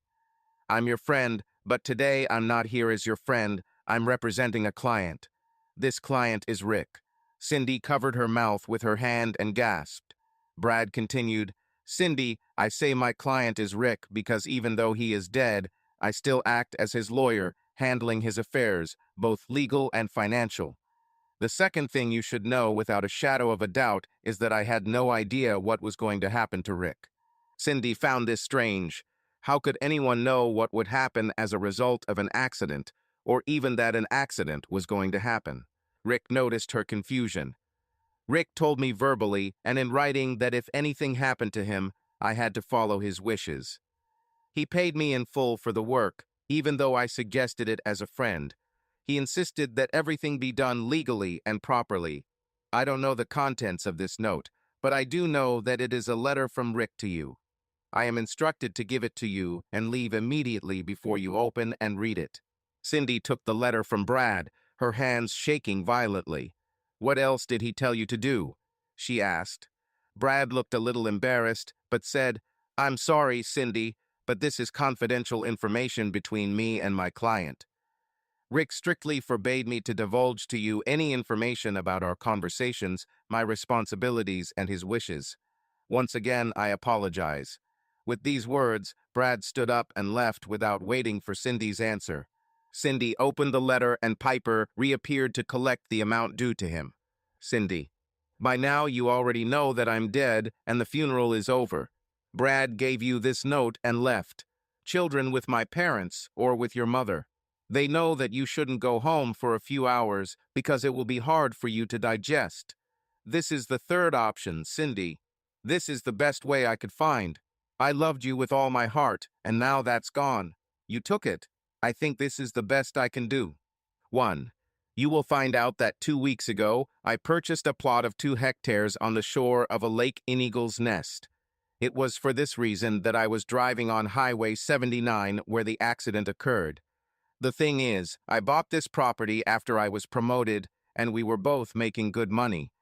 I'm your friend, but today I'm not here as your friend. I'm representing a client. This client is Rick." Cindy covered her mouth with her hand and gasped. Brad continued, "Cindy, I say my client is Rick because even though he is dead, I still act as his lawyer, handling his affairs, both legal and financial. The second thing you should know without a shadow of a doubt is that I had no idea what was going to happen to Rick." Cindy found this strange. How could anyone know what would happen as a result of an accident, or even that an accident was going to happen? Rick noticed her confusion. "Rick told me verbally and in writing that if anything happened to him, I had to follow his wishes. He paid me in full for the work, even though I suggested it as a friend. He insisted that everything be done legally and properly. I don't know the contents of this note, but I do know that it is a letter from Rick to you. I am instructed to give it to you and leave immediately before you open and read it." Cindy took the letter from Brad, her hands shaking violently. "What else did he tell you to do?" she asked. Brad looked a little embarrassed, but said, "I'm sorry, Cindy, but this is confidential information between me and my client. Rick strictly forbade me to divulge to you any information about our conversations, my responsibilities, and his wishes. Once again, I apologize." With these words, Brad stood up and left without waiting for Cindy's answer. Cindy opened the letter and Piper reappeared to collect the amount due to him. Cindy: "By now you already know that I'm dead and the funeral is over. Brad gave you this note and left. Children with my parents or with your mother. They know that you shouldn't go home for a few hours because it will be hard for you to digest. This is the third option, Cindy. This is the best way I could find. I loved you with all my heart, and now that's gone. You took it. I think this is the best I can do. 1. You will find out that 2 weeks ago, I purchased a plot of 2 hectares on the shore of a lake in Eagle's Nest. It was for this reason that I was driving on Highway 79 where the accident occurred. The thing is, I bought this property after I was promoted, and we were both making good money.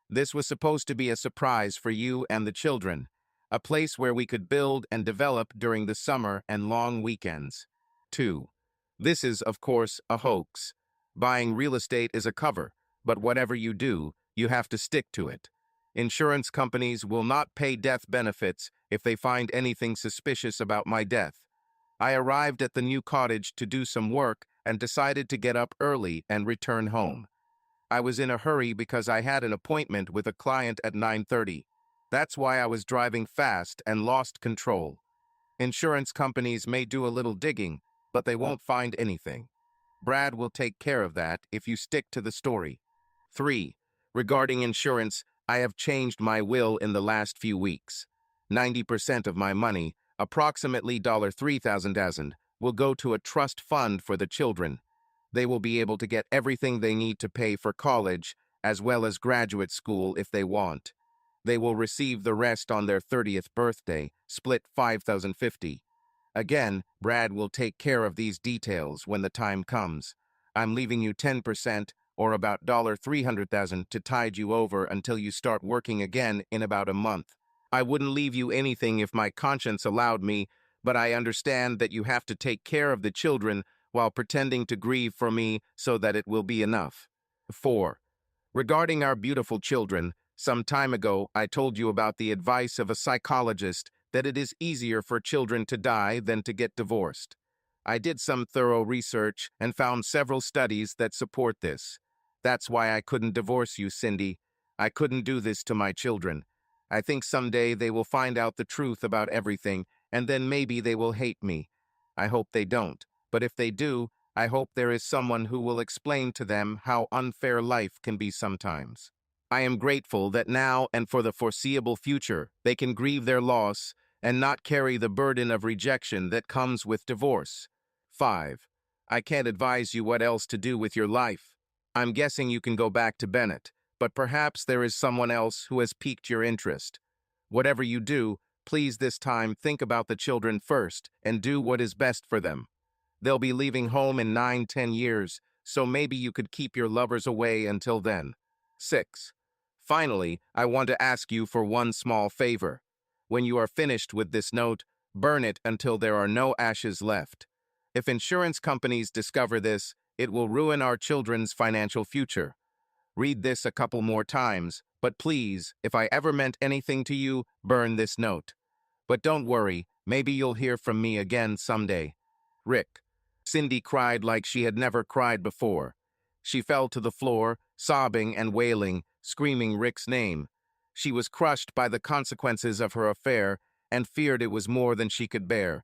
This was supposed to be a surprise for you and the children, a place where we could build and develop during the summer and long weekends. 2. This is, of course, a hoax. Buying real estate is a cover, but whatever you do, you have to stick to it. Insurance companies will not pay death benefits if they find anything suspicious about my death. I arrived at the new cottage to do some work and decided to get up early and return home. I was in a hurry because I had an appointment with a client at 9:30. That's why I was driving fast and lost control. Insurance companies may do a little digging, but they won't find anything. Brad will take care of that if you stick to the story. 3. Regarding insurance, I have changed my will in the last few weeks. 90% of my money, approximately $3,000, will go to a trust fund for the children. They will be able to get everything they need to pay for college, as well as graduate school if they want. They will receive the rest on their 30th birthday, split $5,050. Again, Brad will take care of these details when the time comes. I'm leaving you 10%, or about $300,000 to tide you over until you start working again in about a month. I wouldn't leave you anything if my conscience allowed me, but I understand that you have to take care of the children while pretending to grieve for me so that it will be enough. 4. Regarding our beautiful children, some time ago I told you about the advice of a psychologist that it is easier for children to die than to get divorced. I did some thorough research and found several studies that support this. That's why I couldn't divorce you, Cindy. I couldn't do this to my children. I think someday they will find out the truth about everything, and then maybe they will hate me. I hope they don't, but if they do, I hope there is someone who will explain to them how unfair life can be sometimes. I am grateful that now and for the foreseeable future they can grieve their loss and not carry the burden of rejection that comes with divorce. 5. I can't advise you what else to do with your life. I'm guessing you can go back to Bennett, but perhaps there is someone else who has piqued your interest. Whatever you do, please this time think about the children first and do what is best for them. They'll be leaving home in 9-10 years, so maybe you could keep your lovers away until then. 6. Finally, I want to ask you for one small favor. When you are finished with this note, burn it until there are no ashes left. If insurance companies discover this, it will ruin our children's financial future. Read this a couple more times, but please, if I ever meant anything to you, burn this note. But don't worry, maybe you'll hear from me again someday. Rick. Cindy cried like she had never cried before. She fell to the floor, sobbing and wailing, screaming Rick's name. She was crushed by the consequences of her affair and feared it was more than she could bear.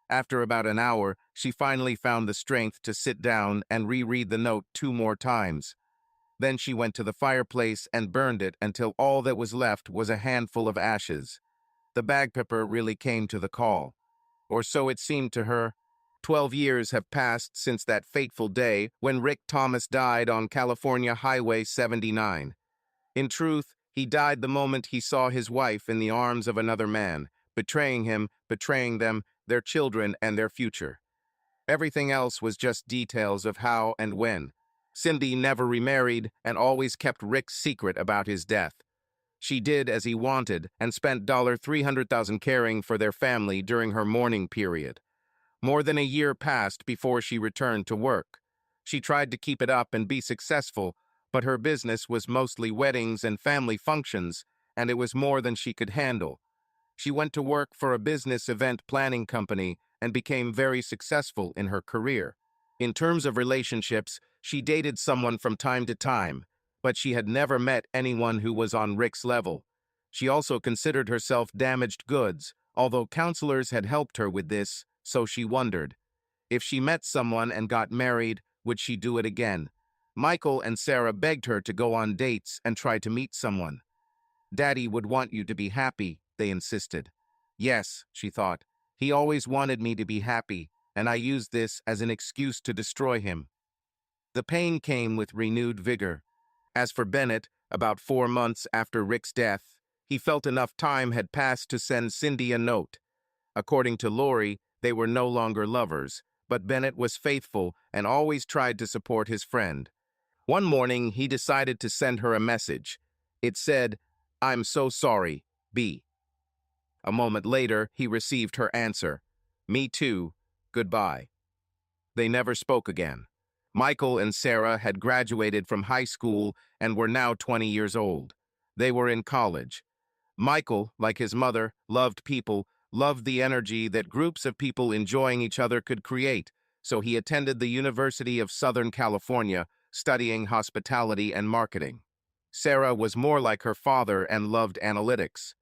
After about an hour, she finally found the strength to sit down and reread the note 2 more times. Then she went to the fireplace and burned it until all that was left was a handful of ashes. The bagpiper really came to the call. Or so it seemed to her. 12 years have passed since that fateful day when Rick Thomas died on California Highway 79. In truth, he died the moment he saw his wife in the arms of another man, betraying him, betraying them, their children, and their future. Everything else was just details of how and when. Cindy never remarried and always kept Rick's secret about his death. She did as he wanted and spent $300,000 caring for their family during her mourning period. More than a year passed before she returned to work. She tried to keep it up and be successful, but her business was mostly weddings and family functions, and it was more than she could handle. She went to work for a business event planning company and became very successful in her career. In terms of relationships, she dated someone from time to time, but she had never met anyone who was on Rick's level. She also considered herself damaged goods, although counselors had helped her with this, so she wondered. If she met someone and got married, would she do it again? Michael and Sarah begged her to go on dates and try to meet someone. Daddy would want you to be happy, they insisted. Yes, she thought. He always wanted me to be happy, and I used this as an excuse to destroy him. The pain came with renewed vigor. As for Bennett, about 4 months after Rick's death, he felt enough time had passed to send Cindy a note. According to Lori, they were no longer lovers, but Bennett was faithful and always tried to support his friend. One morning, he decided to send her a message. It said, "I'm so sorry, B." A moment later, he received her answer, "Me too, goodbye." They never spoke again. Michael and Sarah had graduated from high school and were now 20 years old. They were in college. Michael, like his mother, loved people, loved the energy that groups of people enjoying each other could create, so he attended the University of Southern California, studying hospitality and marketing. Sarah was more like her father and loved analytics.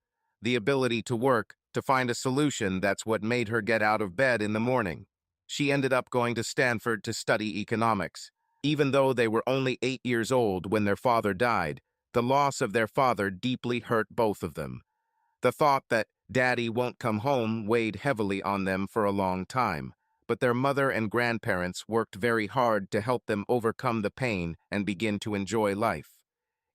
The ability to work, to find a solution, that's what made her get out of bed in the morning. She ended up going to Stanford to study economics. Even though they were only 8 years old when their father died, the loss of their father deeply hurt both of them. The thought that Daddy won't come home weighed heavily on them for a long time, but their mother and grandparents worked very hard to help them overcome the pain and begin to enjoy life.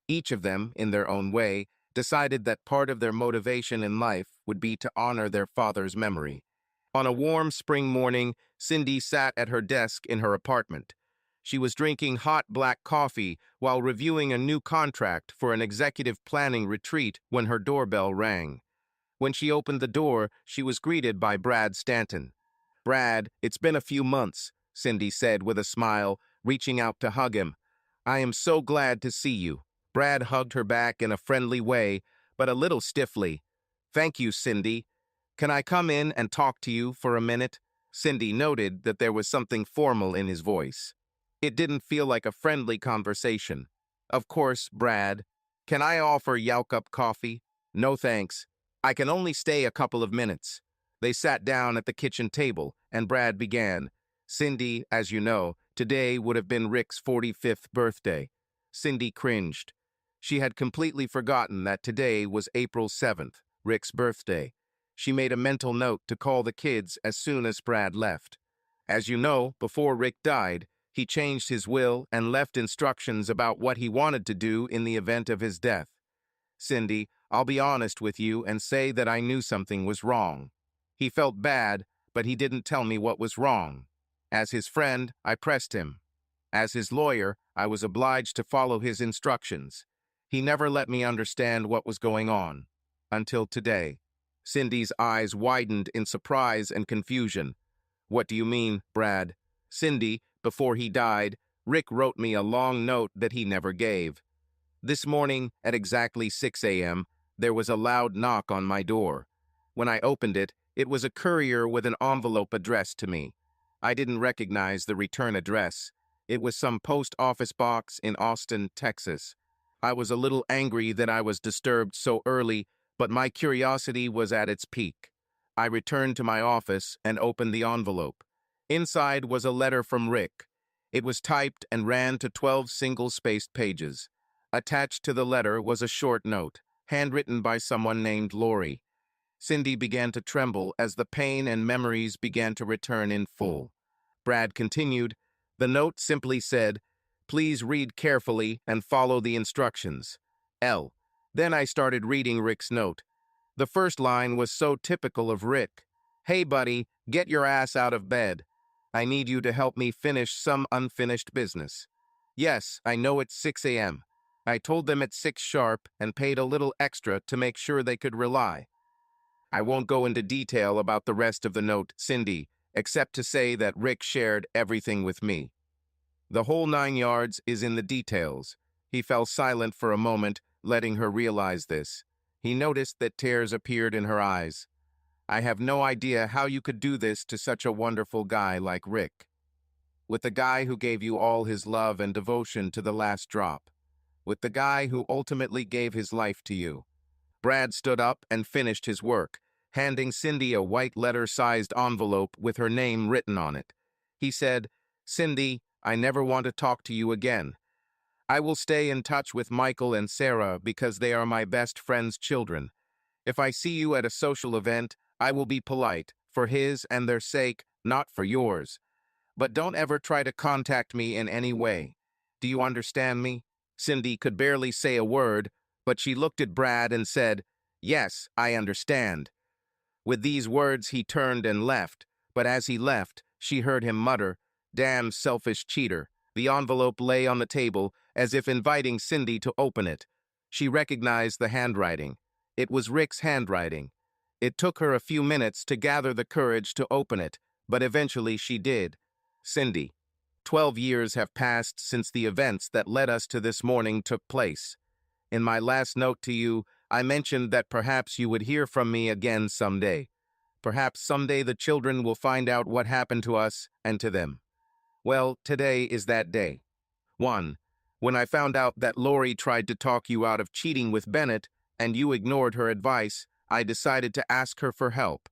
Each of them, in their own way, decided that part of their motivation in life would be to honor their father's memory. On a warm spring morning, Cindy sat at her desk in her apartment. She was drinking hot black coffee while reviewing a new contract for an executive planning retreat when her doorbell rang. When she opened the door, she was greeted by Brad Stanton. "Brad, it's been a few months," Cindy said with a smile, reaching out to hug him. "I am so glad to see you." Brad hugged her back in a friendly way, but a little stiffly. "Thank you, Cindy. Can I come in and talk to you for a minute?" Cindy noted that there was something formal in his voice. It didn't feel like a friendly conversation. "Of course, Brad. Can I offer you a cup of coffee?" "No thanks. I can only stay a couple of minutes." They sat down at the kitchen table, and Brad began. "Cindy, as you know, today would have been Rick's 45th birthday." Cindy cringed. She had completely forgotten that today was April 7th, Rick's birthday. She made a mental note to call the kids as soon as Brad left. As you know, before Rick died, he changed his will and left instructions about what he wanted to do in the event of his death. Cindy, I'll be honest with you and say that I knew something was wrong. He felt bad, but he didn't tell me what was wrong. As his friend, I pressed him. As his lawyer, I was obliged to follow his instructions. He never let me understand what was going on. Until today. Cindy's eyes widened in surprise and confusion. What do you mean, Brad? Cindy, before he died, Rick wrote me a long note that he never gave. This morning, at exactly 6 a.m., there was a loud knock on my door. When I opened it, it was a courier with an envelope addressed to me. I didn't recognize the return address. It was some post office box in Austin, Texas. I was a little angry that I was disturbed so early, but my curiosity was at its peak. I returned to my office and opened the envelope. Inside was a letter from Rick. It was typed and ran to 12 single-spaced pages. Attached to the letter was a short note, handwritten by someone named Lori. Cindy began to tremble as the pain and memories began to return in full. Brad continued. The note simply said, "Please read carefully and follow the instructions. L." Then I started reading Rick's note. The first line was so typical of Rick. "Hey, buddy, get your ass out of bed. I need you to help me finish some unfinished business. Yes, I know it's 6 a.m. I told them at 6 sharp and paid a little extra to make sure they could rely." I won't go into detail about the rest of the note, Cindy, except to say that Rick shared everything with me. The whole 9 yards is in the details. He fell silent for a moment, letting her realize this. He noticed that tears appeared in her eyes. I have no idea how you could do this to such a wonderful guy like Rick. With the guy who gave you all his love and devotion to the last drop. With the guy who ultimately gave his life to you. Brad stood up and finished his work, handing Cindy a white letter-sized envelope with her name written on it. He said, "Cindy, I never want to talk to you again. I will stay in touch with Michael and Sarah because they are my best friend's children. If I see you at a social event, I will be polite, for his and their sake, not for yours. But don't ever try to contact me in any way. Do you understand me?" Cindy could barely say a word, but she looked at Brad and said, "Yes, I understand." With these words, he turned and left, but as he left, she heard him mutter, "Damn selfish cheater." The envelope lay on the table, as if inviting Cindy to open it. She recognized the handwriting. It was Rick's handwriting. It took her a few minutes to gather the courage to open it, but eventually she did. Cindy, 12 years have passed since the events that led us to this morning took place. In my last note to you, I mentioned that perhaps you would hear from me again someday. Perhaps someday the children will find out what happened to us and to them. Well, today is that day. 1. When I found out that Lori tried to talk you out of cheating with Bennett and you ignored her advice, I decided to ask her for help.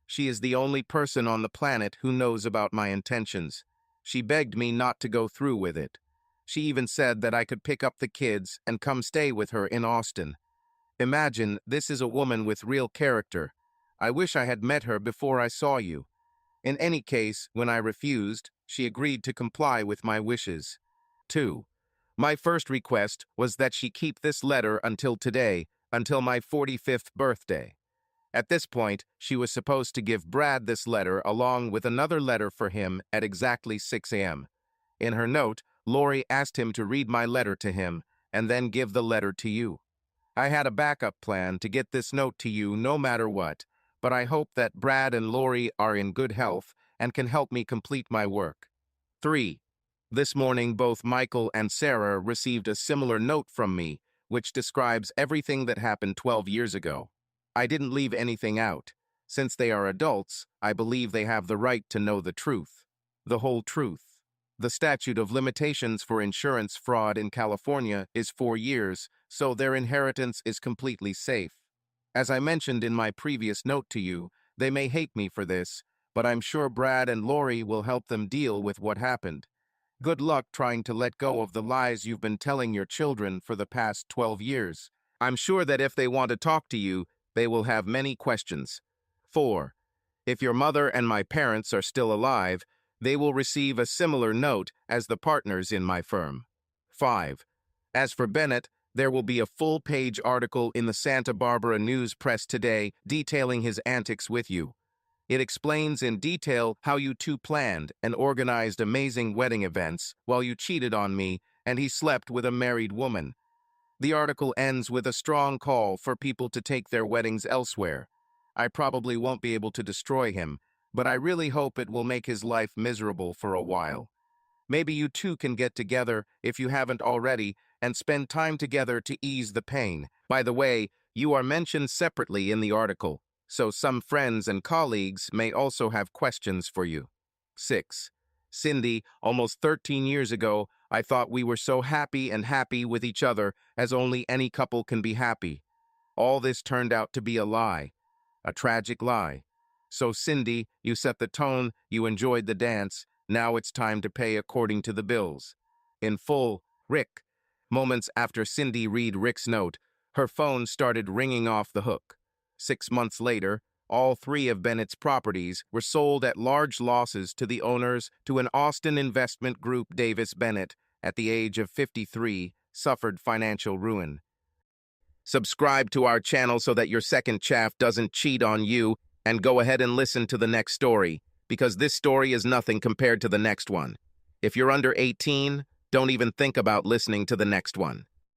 She is the only person on the planet who knows about my intentions. She begged me not to go through with it. She even said that I could pick up the kids and come stay with her in Austin. Imagine, this is a woman with real character. I wish I had met her before I saw you. In any case, when I refused, she agreed to comply with my wishes. 2. My first request was that she keep this letter until today, until my 45th birthday. At this point, she was supposed to give Brad this letter along with another letter for him at exactly 6 a.m. In her note, Lori asked him to read my letter to him and then give the letter to you. I had a backup plan to get this note to you no matter what, but I hope that Brad and Lori are in good health and can help me complete my work. 3. This morning, both Michael and Sarah received a similar note from me, which describes everything that happened 12 years ago. I didn't leave anything out. Since they are adults, I believe they have the right to know the truth. The whole truth. The statute of limitations for insurance fraud in California is 4 years, so their inheritance is completely safe. As I mentioned in my previous note to you, they may hate me for this, but I'm sure Brad and Lori will help them deal with what happened. Good luck trying to let go of the lies you've been telling your children for the past 12 years. I'm sure that if they want to talk to you, they will have many questions. 4. If your mother and my parents are still alive, they will receive a similar note as the partners in my firm. 5. As for Bennett, there will be a full-page article in the Santa Barbara News Press today detailing his antics with you. It explains in detail how you two planned and organized amazing wedding events while you cheated on me and he slept with a married woman. The article ends with a strong call for people to take their weddings elsewhere. I probably won't be able to destroy him, but I really hope it will make his life miserable for a while. Maybe you two can get together, if you haven't already, and spend time together to ease the pain. By the way, you are mentioned separately in the article, so some friends and colleagues may also have questions for you. 6. Cindy, almost 13 years ago, I thought we were so happy with each other as only any couple can be happy. All this turned out to be a lie, a tragic lie. So Cindy, you set the tone, you enjoyed the dance, now it's time to pay according to the bills. In full, Rick. Moments after Cindy read Rick's note, her phone started ringing off the hook. 6 months later, all 3 of Bennett's properties were sold at large losses to the owners to an Austin investment group. Davis Bennett, at the age of 53, suffered financial ruin. Subscribe to our channel so that your second chaff doesn't cheat on you, and go ahead and listen to the next story, because this story is nothing compared to the next one. If you're under 18, don't even think about listening to the next one.